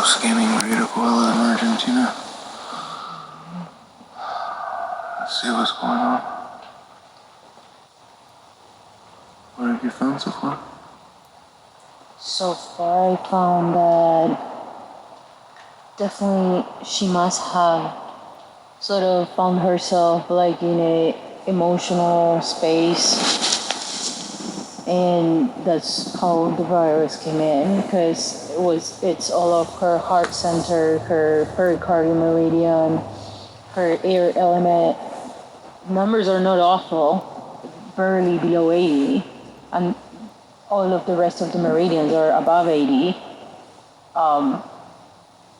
Scanning Rita Abuela in Argentina. Let's see what's going on. What have you found so far? So far I found that definitely she must have sort of found herself like in a emotional space, and that's how the virus came in, because it's all of her heart center, her pericardial meridian, her air element. Numbers are not awful, barely below 80, and all of the rest of the meridians are above 80.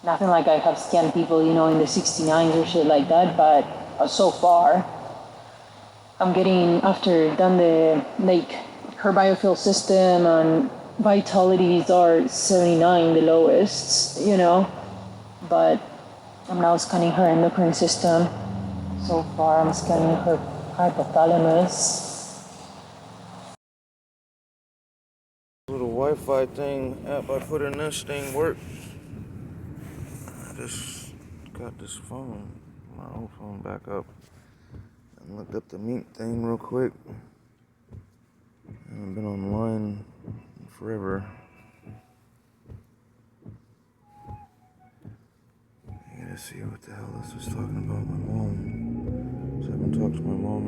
Nothing like I have scanned people, you know, in the 69s or shit like that, but so far, I'm getting, after done the, like, her biofuel system and vitalities are 79, the lowest, you know, but I'm now scanning her endocrine system. So far, I'm scanning her hypothalamus. Little Wi-Fi thing app I put in this thing worked. I just got this phone, my old phone, back up and looked up the Mink thing real quick. And I've been online forever. I gotta see what the hell this was talking about my mom. So I haven't talked to my mom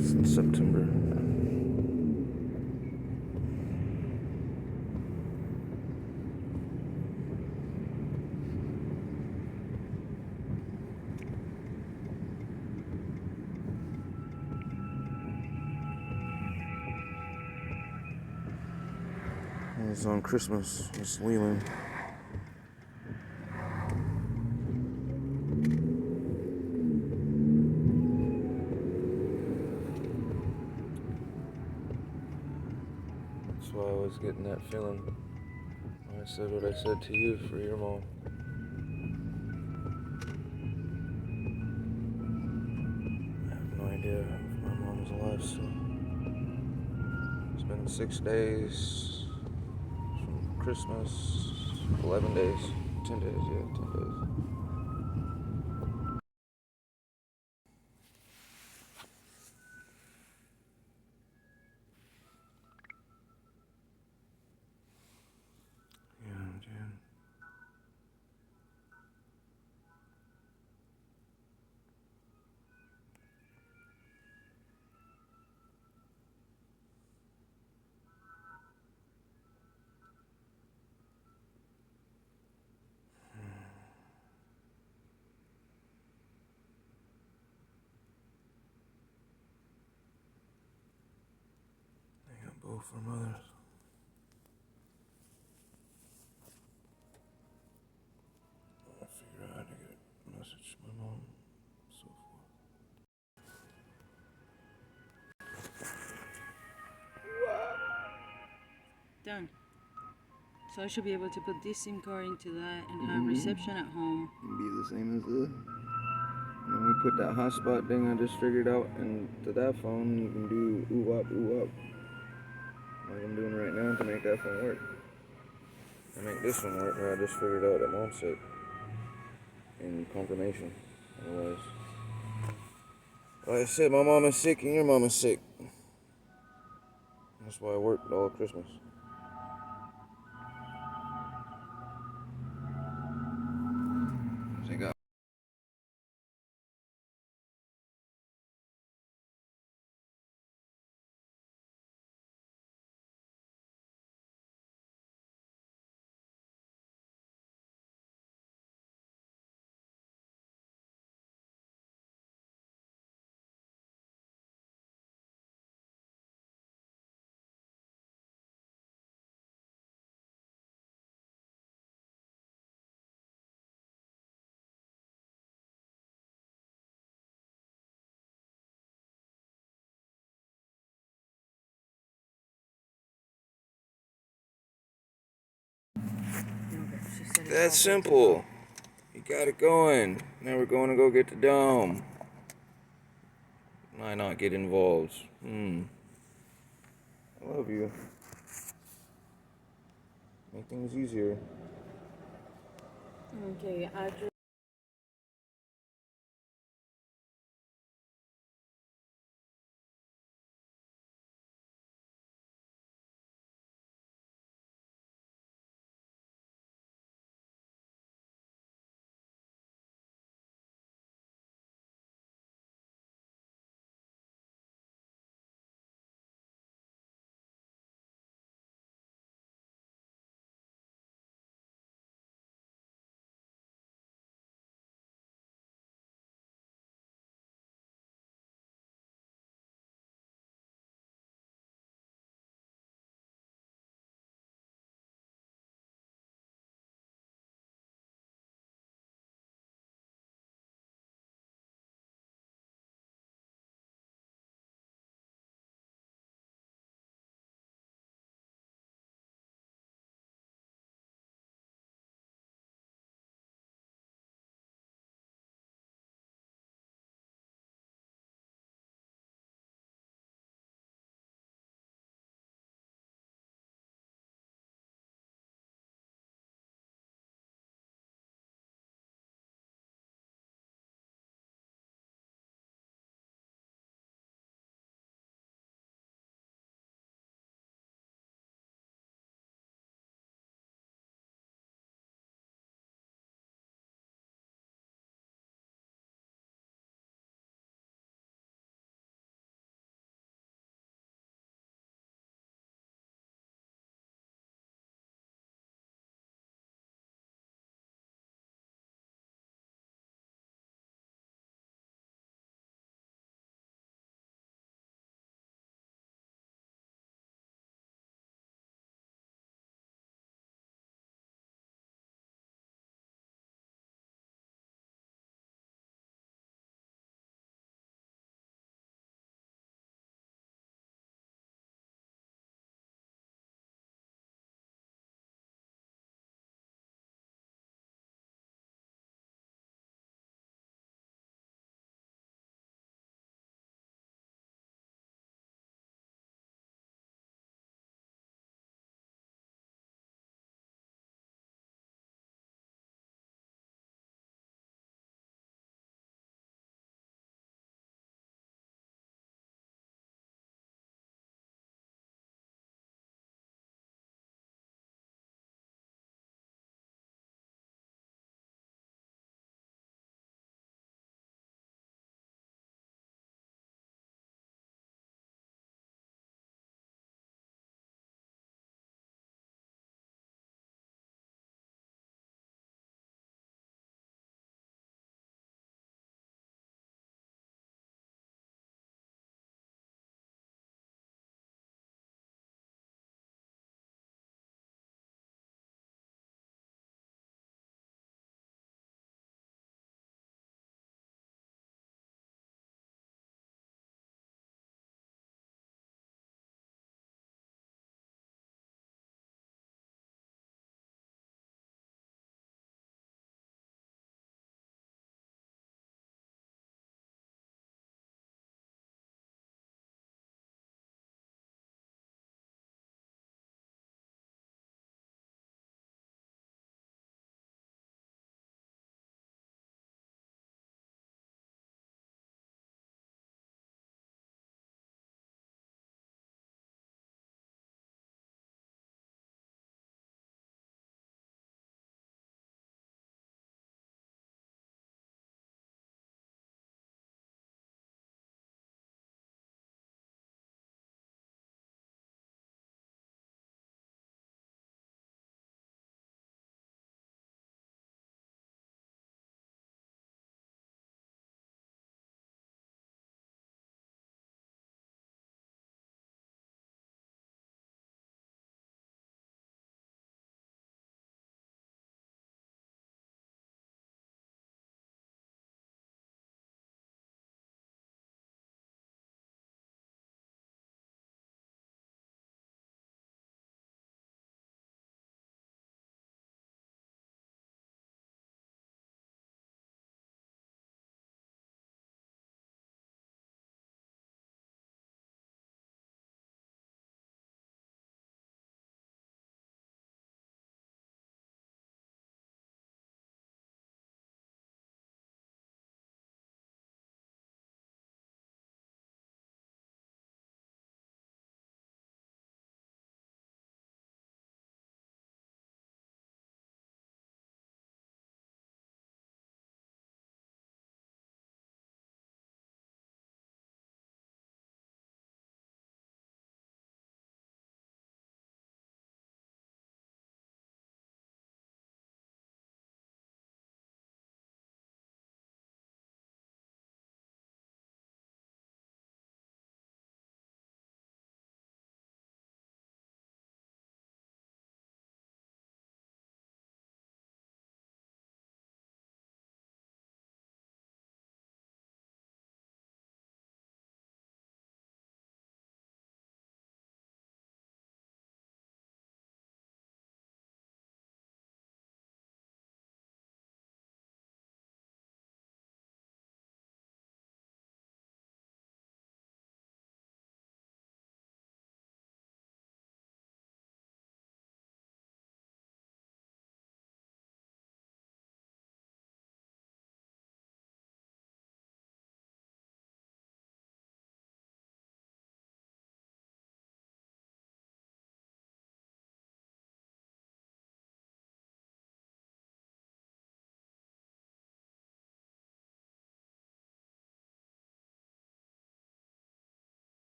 since September. It was on Christmas, it's Leland. was getting that feeling when I said what I said to you for your mom. I have no idea if my mom's alive still. It's been 6 days from Christmas, 11 days, 10 days, yeah, 10 days. Yeah, Jan. They got both from others. I figured out how to get a message to my mom, so forth. Done. So I should be able to put this SIM card into that and have reception at home. Be the same as the. And then we put that hotspot thing I just figured out into that phone. You can do ooh up, like I'm doing right now to make that phone work. I make this one work. I just figured out that mom's sick. In confirmation. Otherwise, like I said, my mom is sick and your mom is sick. That's why I worked all Christmas. They got Okay, she said it's that's all good to simple. go. You got it going. Now we're going to go get the dome. Why not get involved? I love you. Make things easier. Okay, I just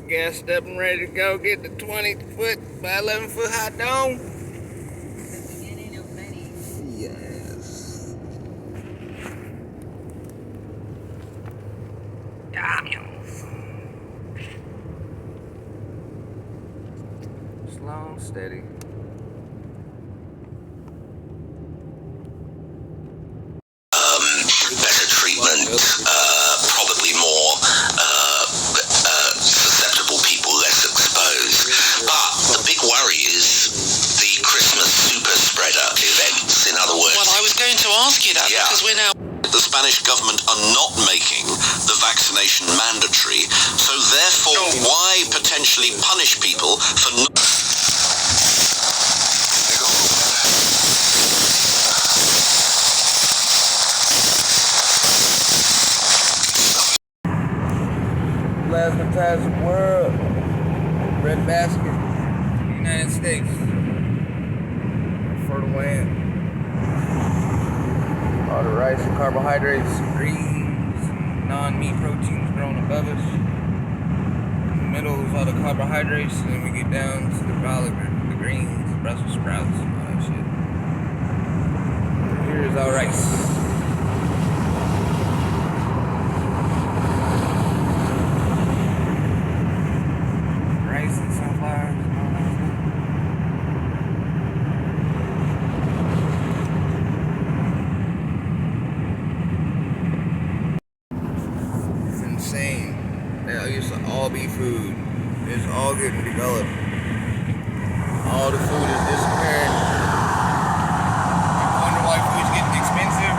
Gassed up and ready to go get the 20-foot by 11-foot hot dome. The beginning of many. Yes. Slow and steady. Better treatment, probably more susceptible people, less exposed. But the big worry is the Christmas super spreader events. In other words, Well, I was going to ask you that because we're now. the Spanish government are not making the vaccination mandatory, so therefore why potentially punish people for not... Plasmatized world. Red basket. United States. Fertile land. A lot of rice and carbohydrates, greens, non-meat proteins grown above us. In the middle is all the carbohydrates, and then we get down to the violet, the greens, Brussels sprouts, and all that shit. Here's our rice. And sunflowers and all that stuff. It's insane. That used to all be food. It's all getting developed. All the food is disappearing. I wonder why food's getting expensive.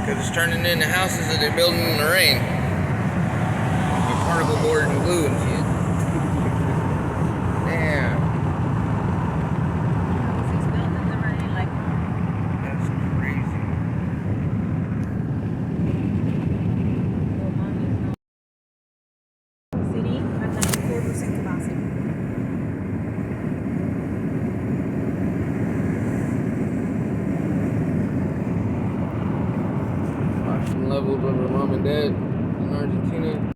Because it's turning into houses that they're building in the rain. With particle board and glue and shit. Damn. It's built in the rain like That's crazy. city at 94% capacity. Oxygen levels of her mom and dad in Argentina.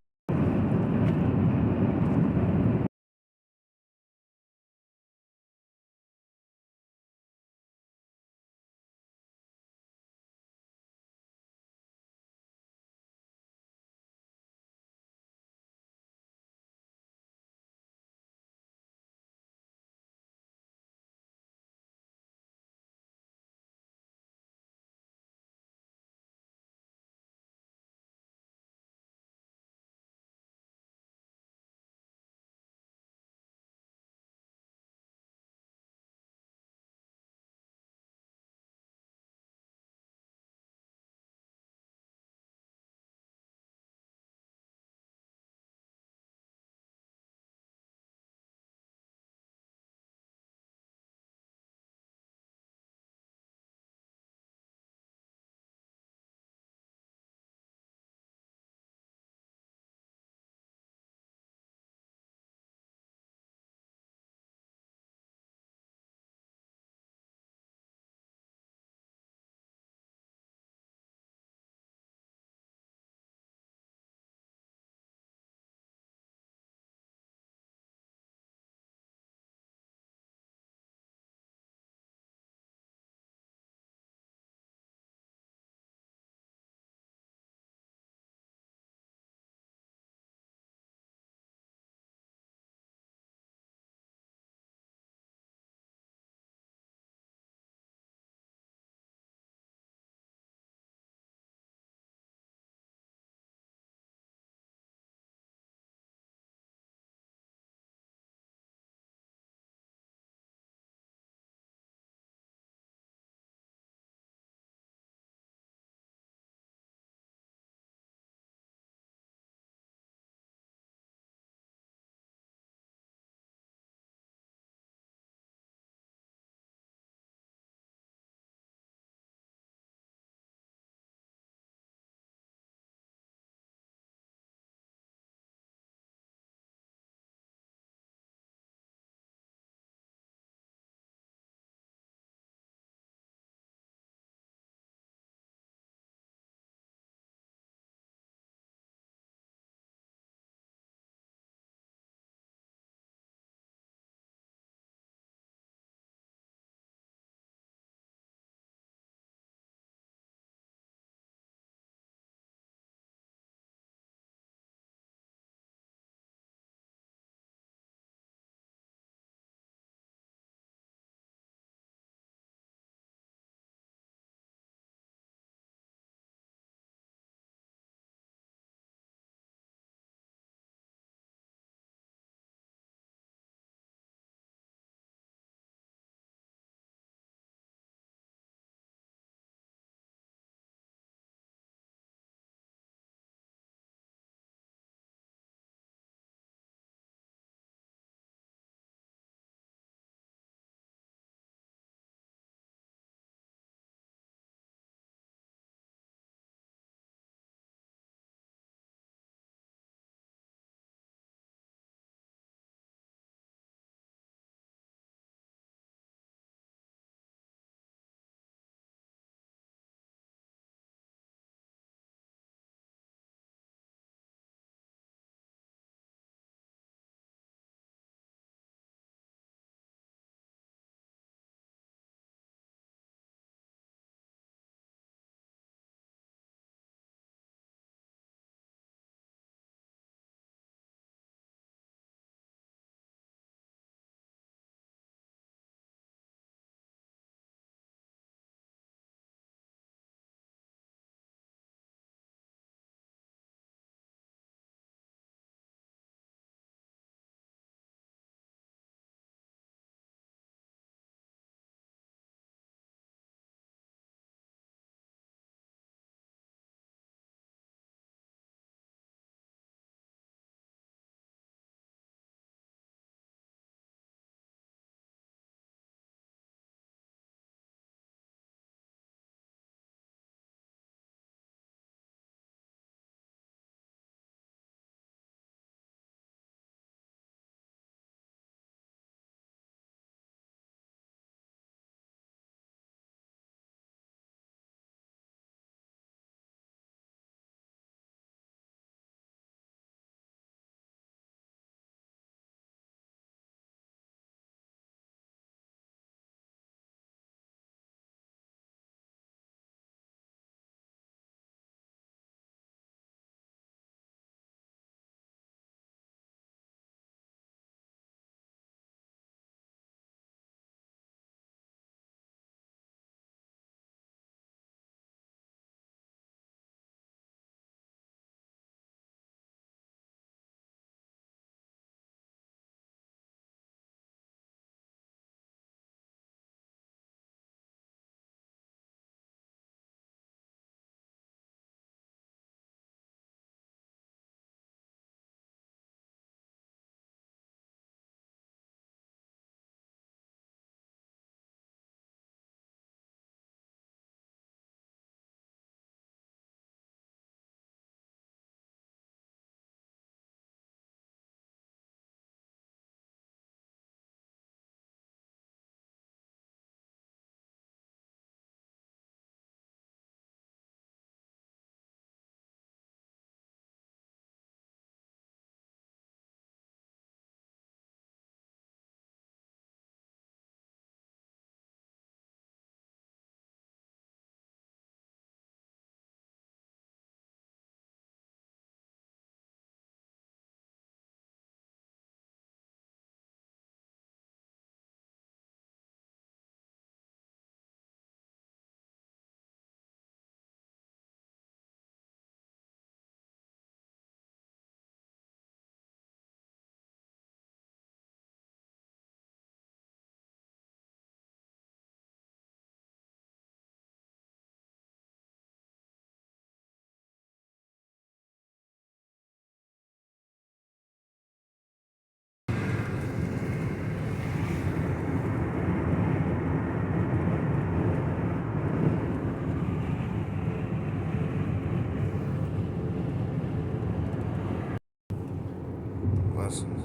blessings.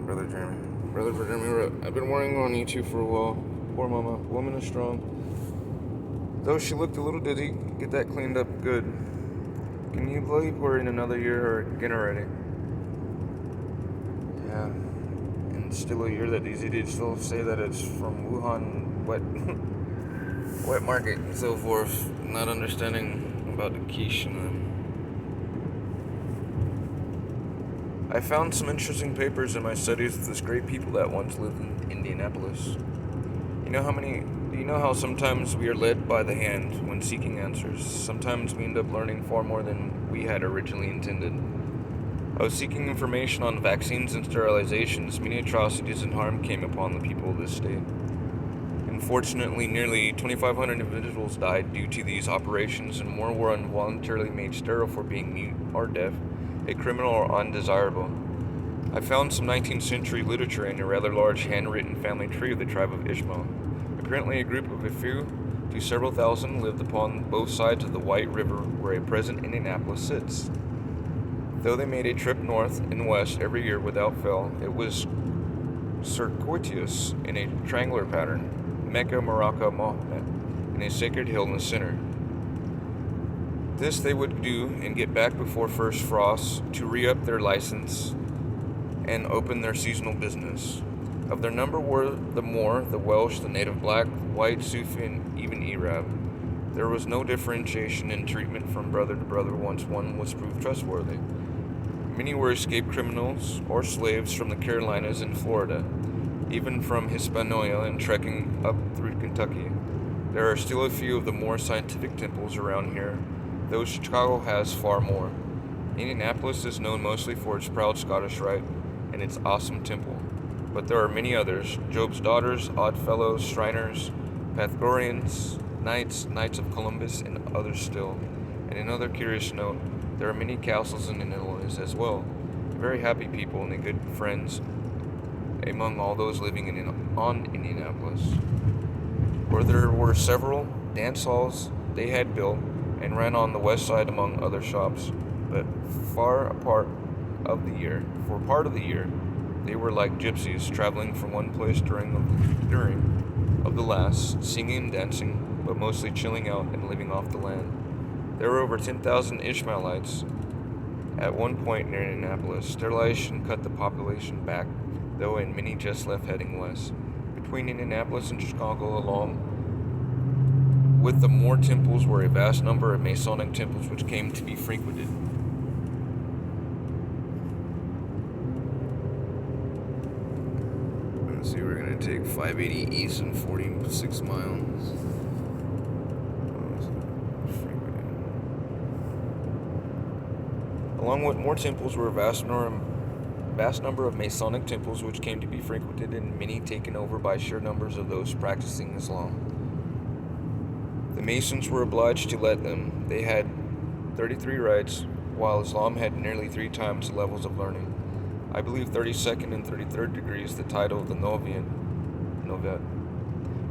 Brother Jeremy. Brother Jeremy wrote, I've been worrying on you two for a while. Poor mama. Woman is strong. Though she looked a little dizzy, get that cleaned up good. Can you believe we're in another year again already? Yeah. And still a year that these idiots still say that it's from Wuhan wet market and so forth. Not understanding about the quiche and them. I found some interesting papers in my studies of this great people that once lived in Indianapolis. Do you know how sometimes we are led by the hand when seeking answers? Sometimes we end up learning far more than we had originally intended. I was seeking information on vaccines and sterilizations. Many atrocities and harm came upon the people of this state. Unfortunately, nearly 2,500 individuals died due to these operations, and more were involuntarily made sterile for being mute or deaf, a criminal or undesirable. I found some 19th century literature in a rather large handwritten family tree of the tribe of Ishmael. Apparently a group of a few to several thousand lived upon both sides of the White River where a present Indianapolis sits. Though they made a trip north and west every year without fail, it was circuitous in a triangular pattern, Mecca, Morocco, Mahomet, and a sacred hill in the center. This they would do and get back before first frost to re-up their license and open their seasonal business. Of their number were the Moor, the Welsh, the native black, white, Sufi, and even Arab. There was no differentiation in treatment from brother to brother once one was proved trustworthy. Many were escaped criminals or slaves from the Carolinas and Florida, even from Hispaniola and trekking up through Kentucky. There are still a few of the more scientific temples around here, though Chicago has far more. Indianapolis is known mostly for its proud Scottish rite and its awesome temple, but there are many others: Job's Daughters, Oddfellows, Shriners, Pythagoreans, Knights of Columbus, and others still. And another curious note, there are many castles in Illinois as well. Very happy people and good friends among all those living on Indianapolis, where there were several dance halls they had built and ran on the west side among other shops, but for part of the year, they were like gypsies traveling from one place during of the last, singing and dancing, but mostly chilling out and living off the land. There were over 10,000 Ishmaelites at one point near Indianapolis. Sterilization cut the population back, though, and many just left heading west. Between Indianapolis and Chicago, along with the Moor temples, were a vast number of Masonic temples which came to be frequented. Let's see, we're going to take 580 east and 46 miles. Along with more temples were a vast number of Masonic temples which came to be frequented, and many taken over by sheer numbers of those practicing Islam. The Masons were obliged to let them. They had 33 rites, while Islam had nearly 3 times the levels of learning. I believe 32nd and 33rd degrees, the title of the Novitiate,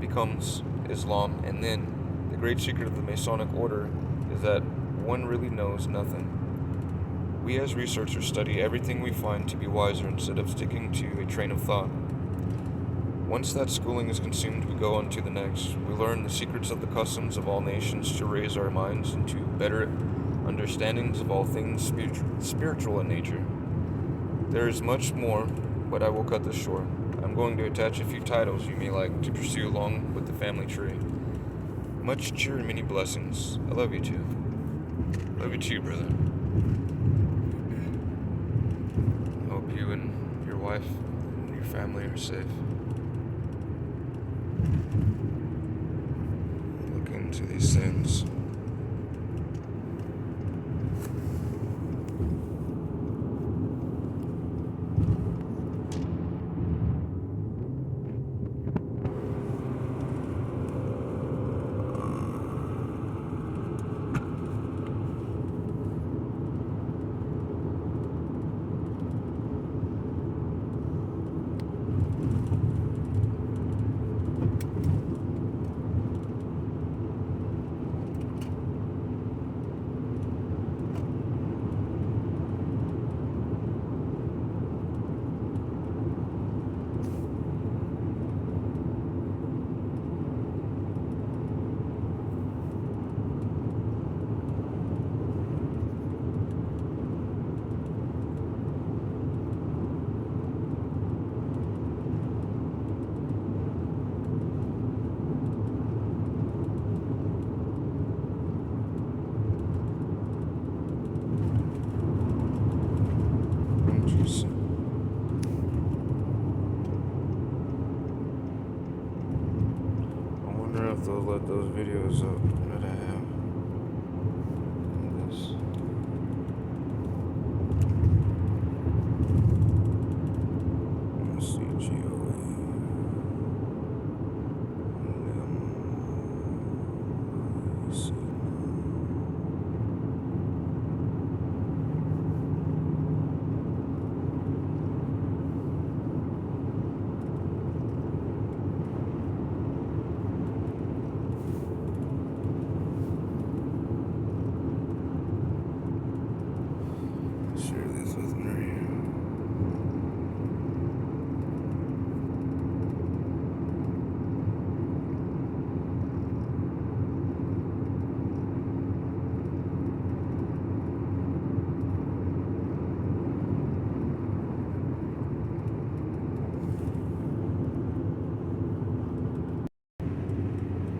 becomes Islam, and then the great secret of the Masonic order is that one really knows nothing. We as researchers study everything we find to be wiser instead of sticking to a train of thought. Once that schooling is consumed, we go on to the next. We learn the secrets of the customs of all nations to raise our minds into better understandings of all things spiritual in nature. There is much more, but I will cut this short. I'm going to attach a few titles you may like to pursue along with the family tree. Much cheer and many blessings. I love you too. Love you too, brother. I hope you and your wife and your family are safe. Look into these things. if they'll let those videos up that I have. This. CGOA. Share this with Mary.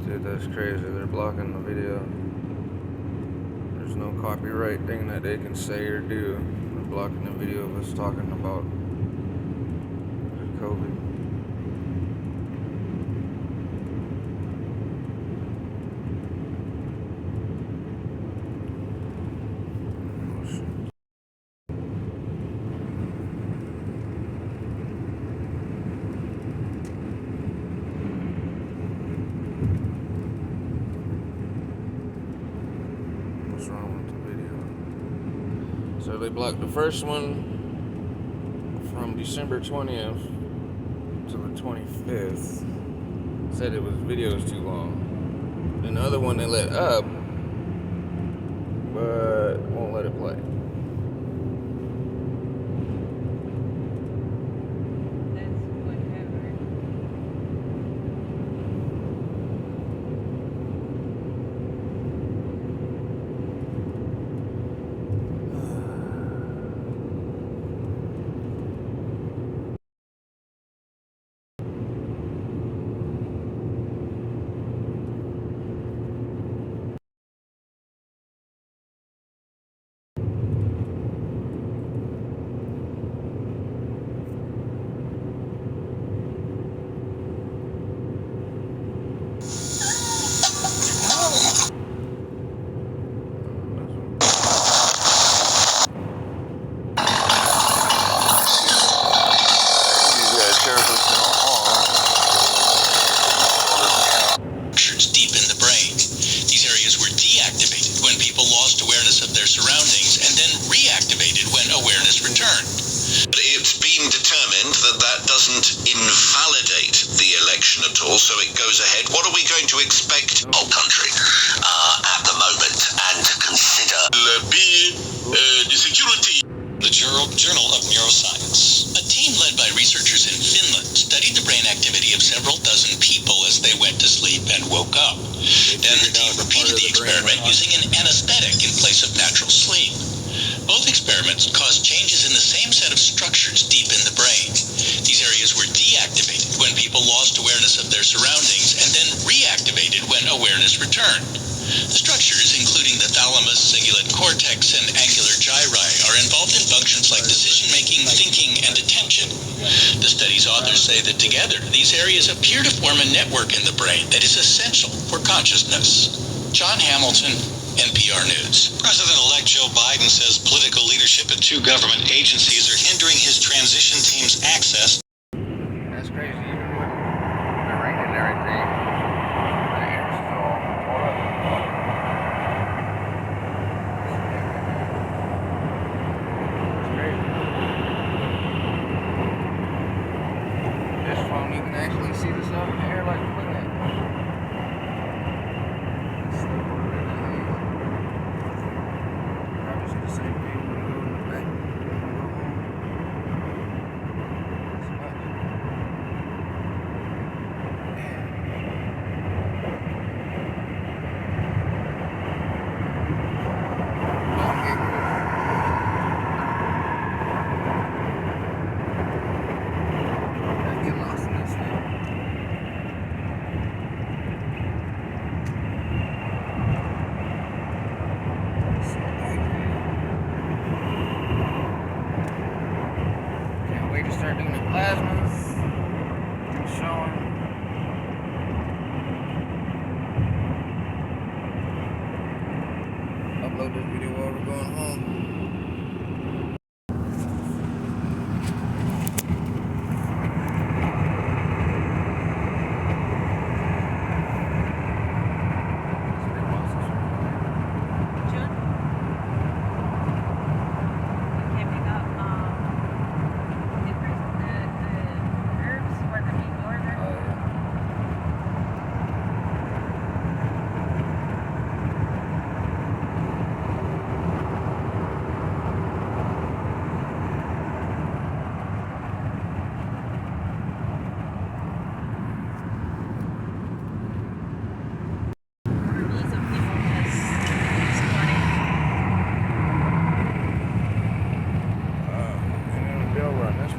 Dude, that's crazy. They're blocking the video. There's no copyright thing that they can say or do. They're blocking the video of us talking about COVID. Oh, shit. What's wrong with the video? So they blocked the first one from December 20th to the 25th. Said it was videos too long. And the other one they let up, but won't let it play. That's whatever. Structures deep in the brain. These areas were deactivated when people lost awareness of their surroundings and then reactivated when awareness returned. But it's been determined that that doesn't invalidate the election at all, so it goes ahead. What are we going to expect? Whole country at the moment, and consider The security. the Journal of Neuroscience. A team led by researchers in Finland studied the brain activity of several dozen people as they went to sleep and woke up. Then the team repeated the experiment using an anesthetic in place of natural sleep. Both experiments caused changes in the same set of structures deep in the brain. These areas were deactivated when people lost awareness of their surroundings and then reactivated when awareness returned. The structures, including the thalamus, cingulate cortex, and angular gyri, are involved in functions like decision-making, thinking, and attention. The study's authors say that together, these areas appear to form a network in the brain that is essential for consciousness. John Hamilton, NPR News. President-elect Joe Biden says political leadership at two government agencies are hindering his transition team's access. That's crazy. Even with the rain and everything, the air's still full up. It's crazy. This phone, you can actually see the stuff in the air like you're looking at. It's so crazy. Probably see the same thing when we go back. It's much. Get lost in this thing. Can't wait to start doing the plasmas and showing. while we're going home.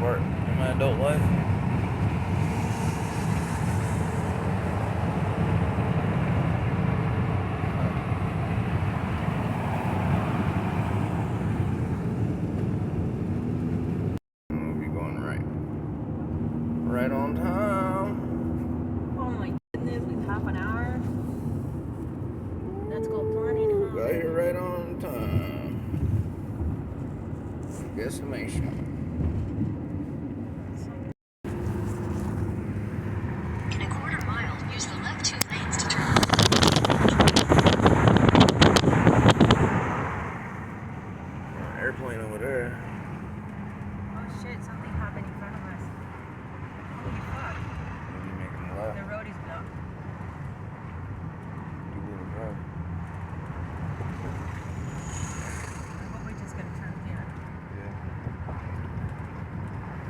In my adult life. We'll be going right on time. Oh my goodness, with half an hour. Let's go planning, huh? Got here right on time. Destination. Airplane over there. Oh shit, something happened in front of us. Holy fuck. Maybe making a left. The road is blocked. You wouldn't drive. I hope we're just gonna turn here. Yeah.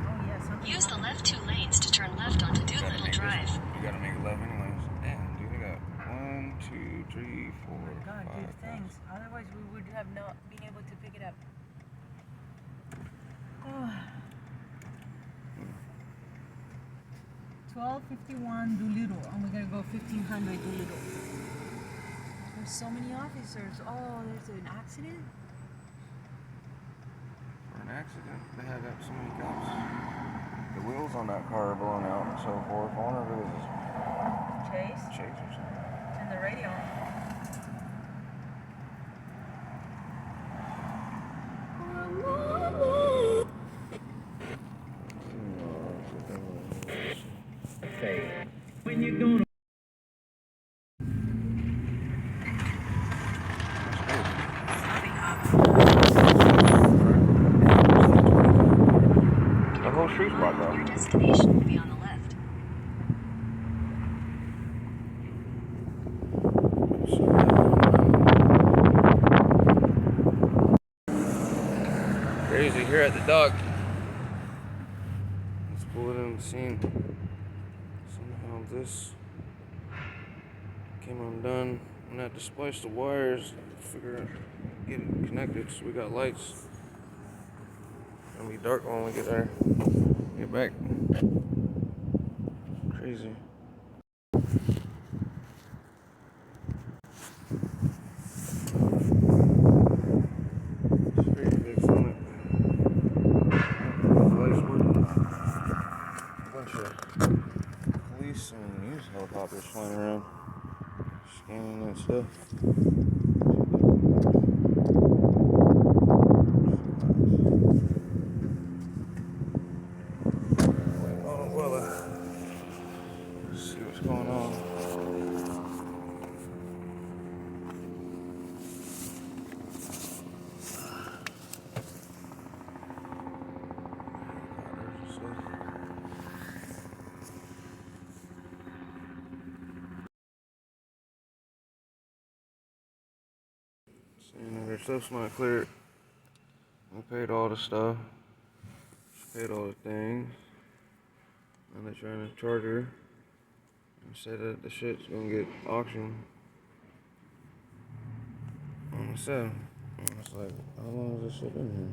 Oh yeah, something Use the happened. left 2 lanes to turn left onto Doolittle Drive. You gotta make a left anyways. Damn, dude, they got 1, 2, 3, 4, Oh my god, 5. dude, thanks. Otherwise we would have not been able to pick it up. Oh. 1251 Doolittle, and we're gonna go 1500 Doolittle. There's so many officers. Oh, there's an accident? For an accident, they had so many cops. The wheels on that car are blowing out and so forth. I wonder if it was Chase? Chase or something. And the radio. When you're gonna The whole street's blocked your off. destination will be on the left. Crazy here at the dock. Let's pull it in the scene. Somehow this came undone. I'm gonna have to splice the wires to figure out get it connected so we got lights. It's gonna be dark when we get there. Get back. Crazy. Pretty big from it. Lights working. A bunch of police and news helicopters flying around, scanning and stuff. Waiting on Abuela. Let's see what's going on. Seeing their stuff's not cleared. We paid all the stuff. She paid all the things. And they're trying to charge her and say that the shit's gonna get auctioned on the 7th. And it's like, how long has this shit been here?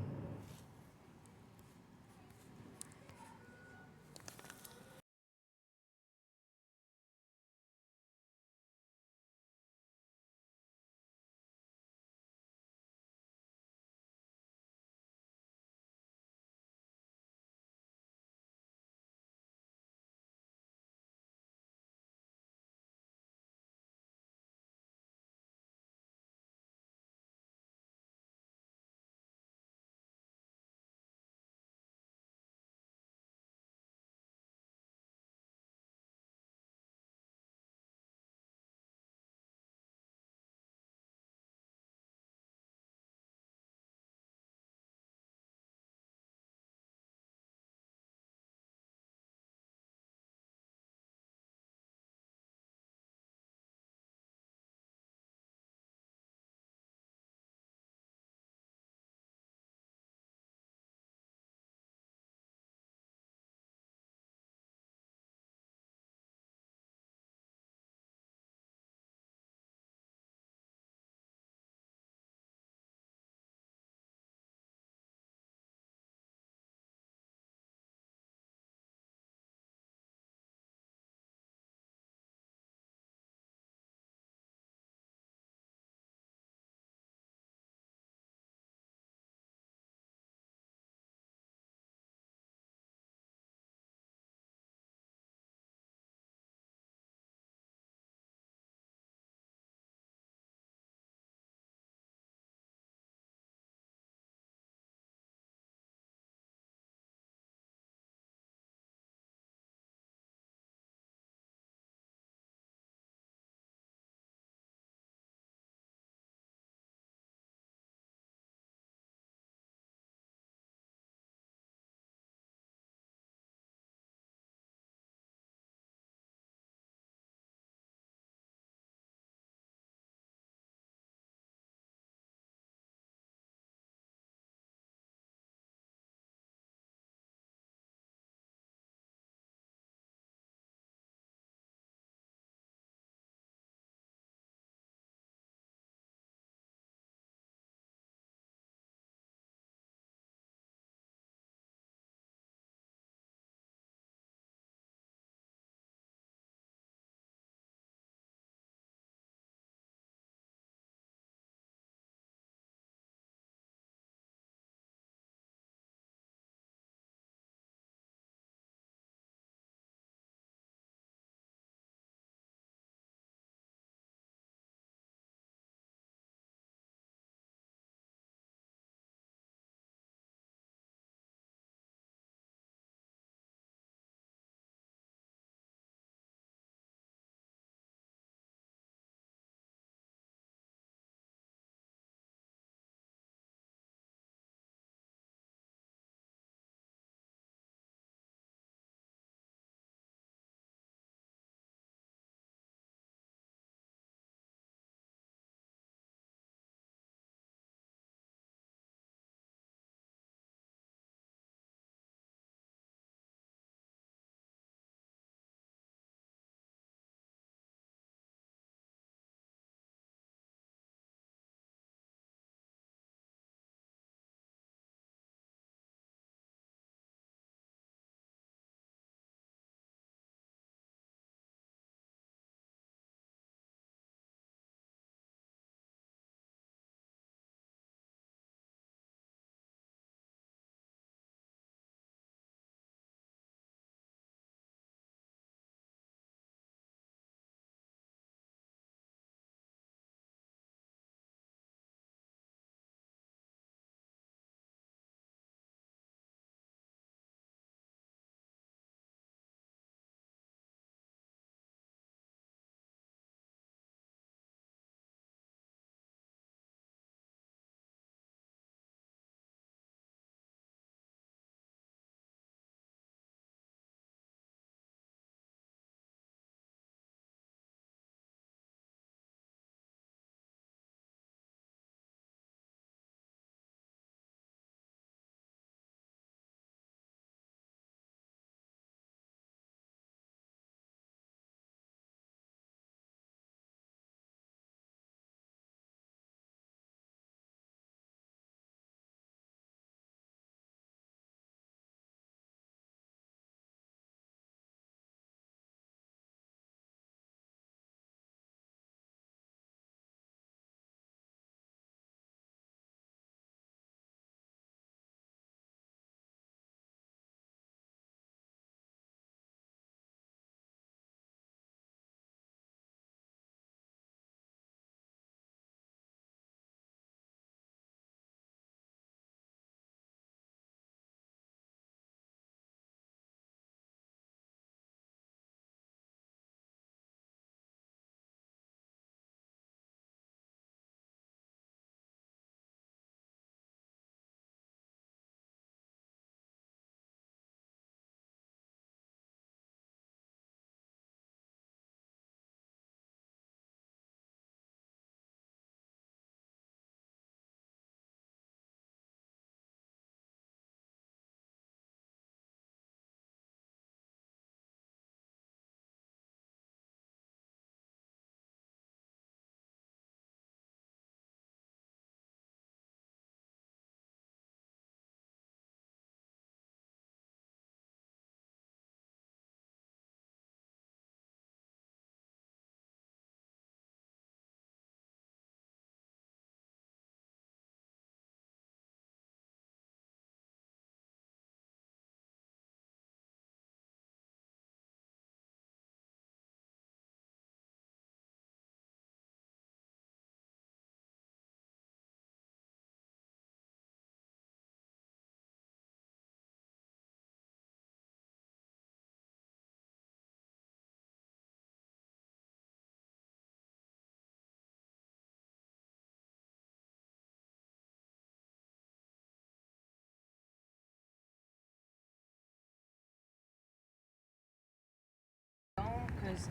because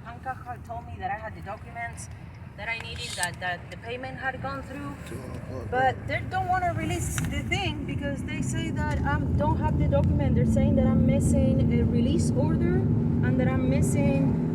Panka had told me that I had the documents that I needed, that the payment had gone through, but they don't want to release the thing because they say that I don't have the document. They're saying that I'm missing a release order and that I'm missing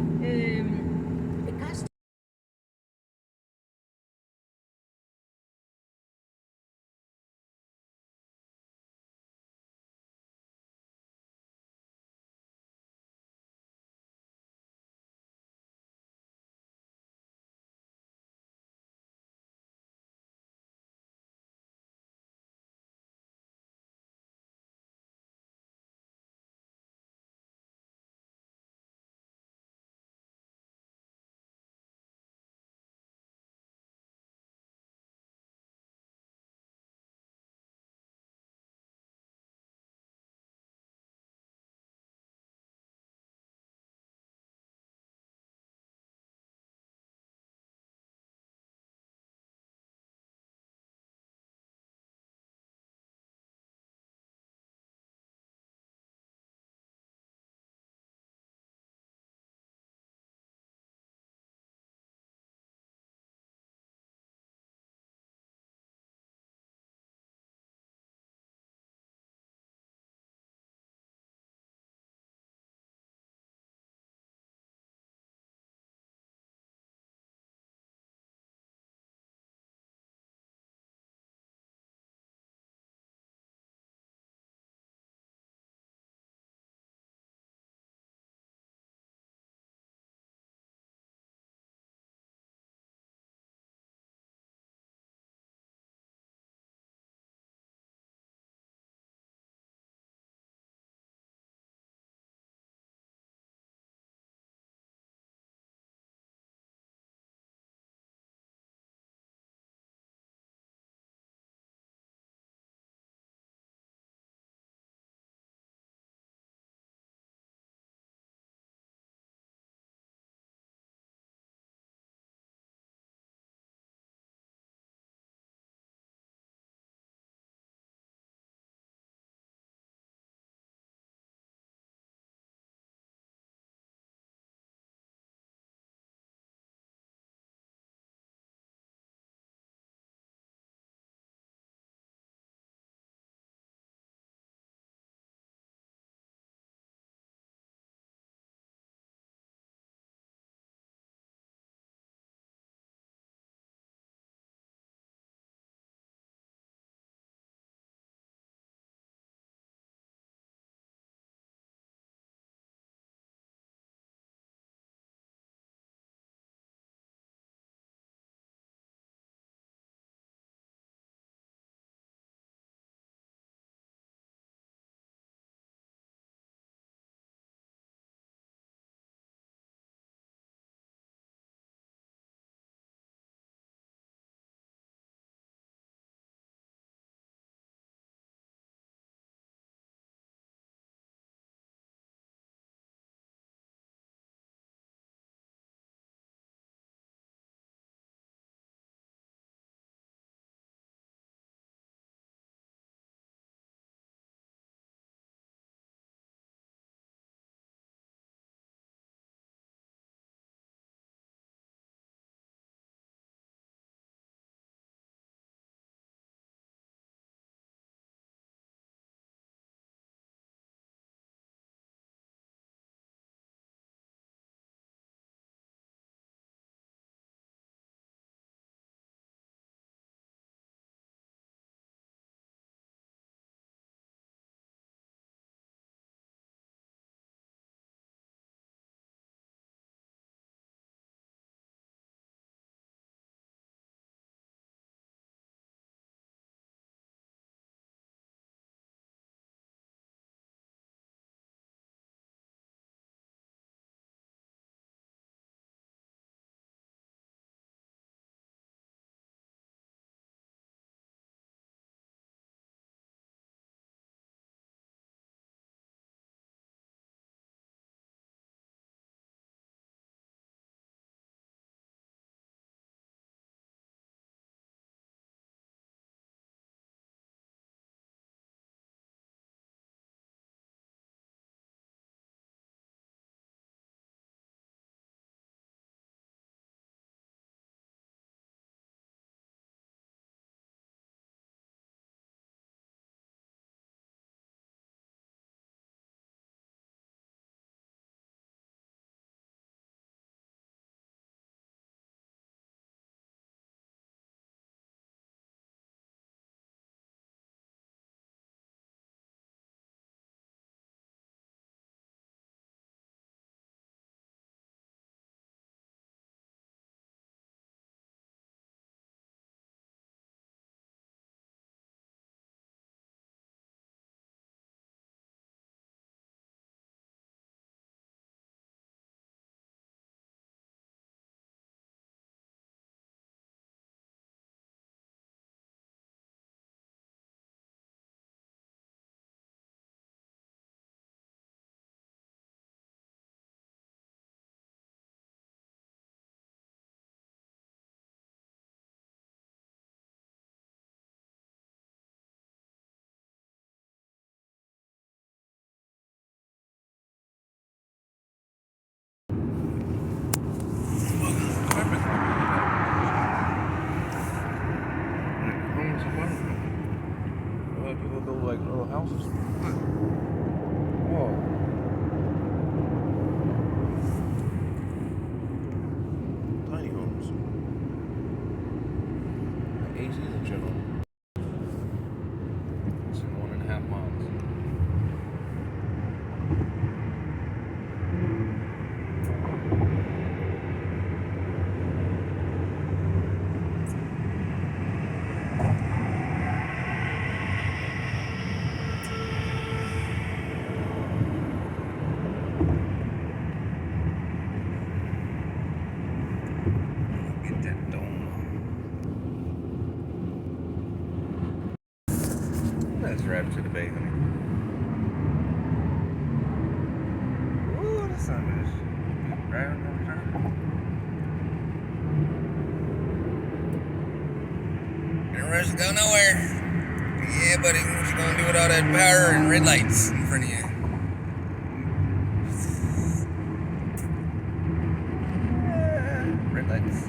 driving all the time? Don't rush to go nowhere. Yeah, buddy, what you gonna do with all that power and red lights in front of you? Red lights.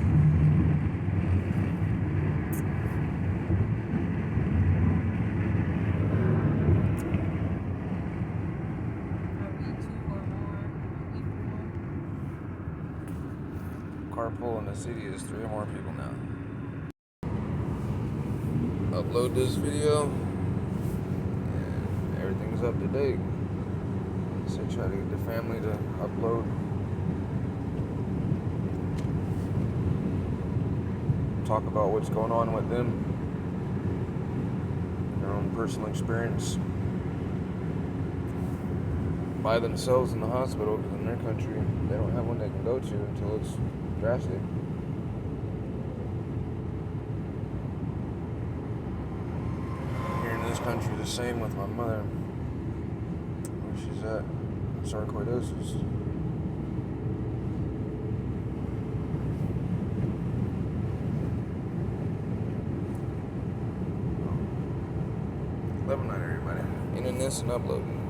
Are we 2 or more? Carpool in the city is 3 or more people now. Upload this video and everything's up to date. So try to get the family to upload. Talk about what's going on with them. Their own personal experience. By themselves in the hospital, because in their country they don't have one they can go to until it's drastic. Here in this country, the same with my mother. Where she's at, sarcoidosis. Love night, everybody. Ending this and uploading.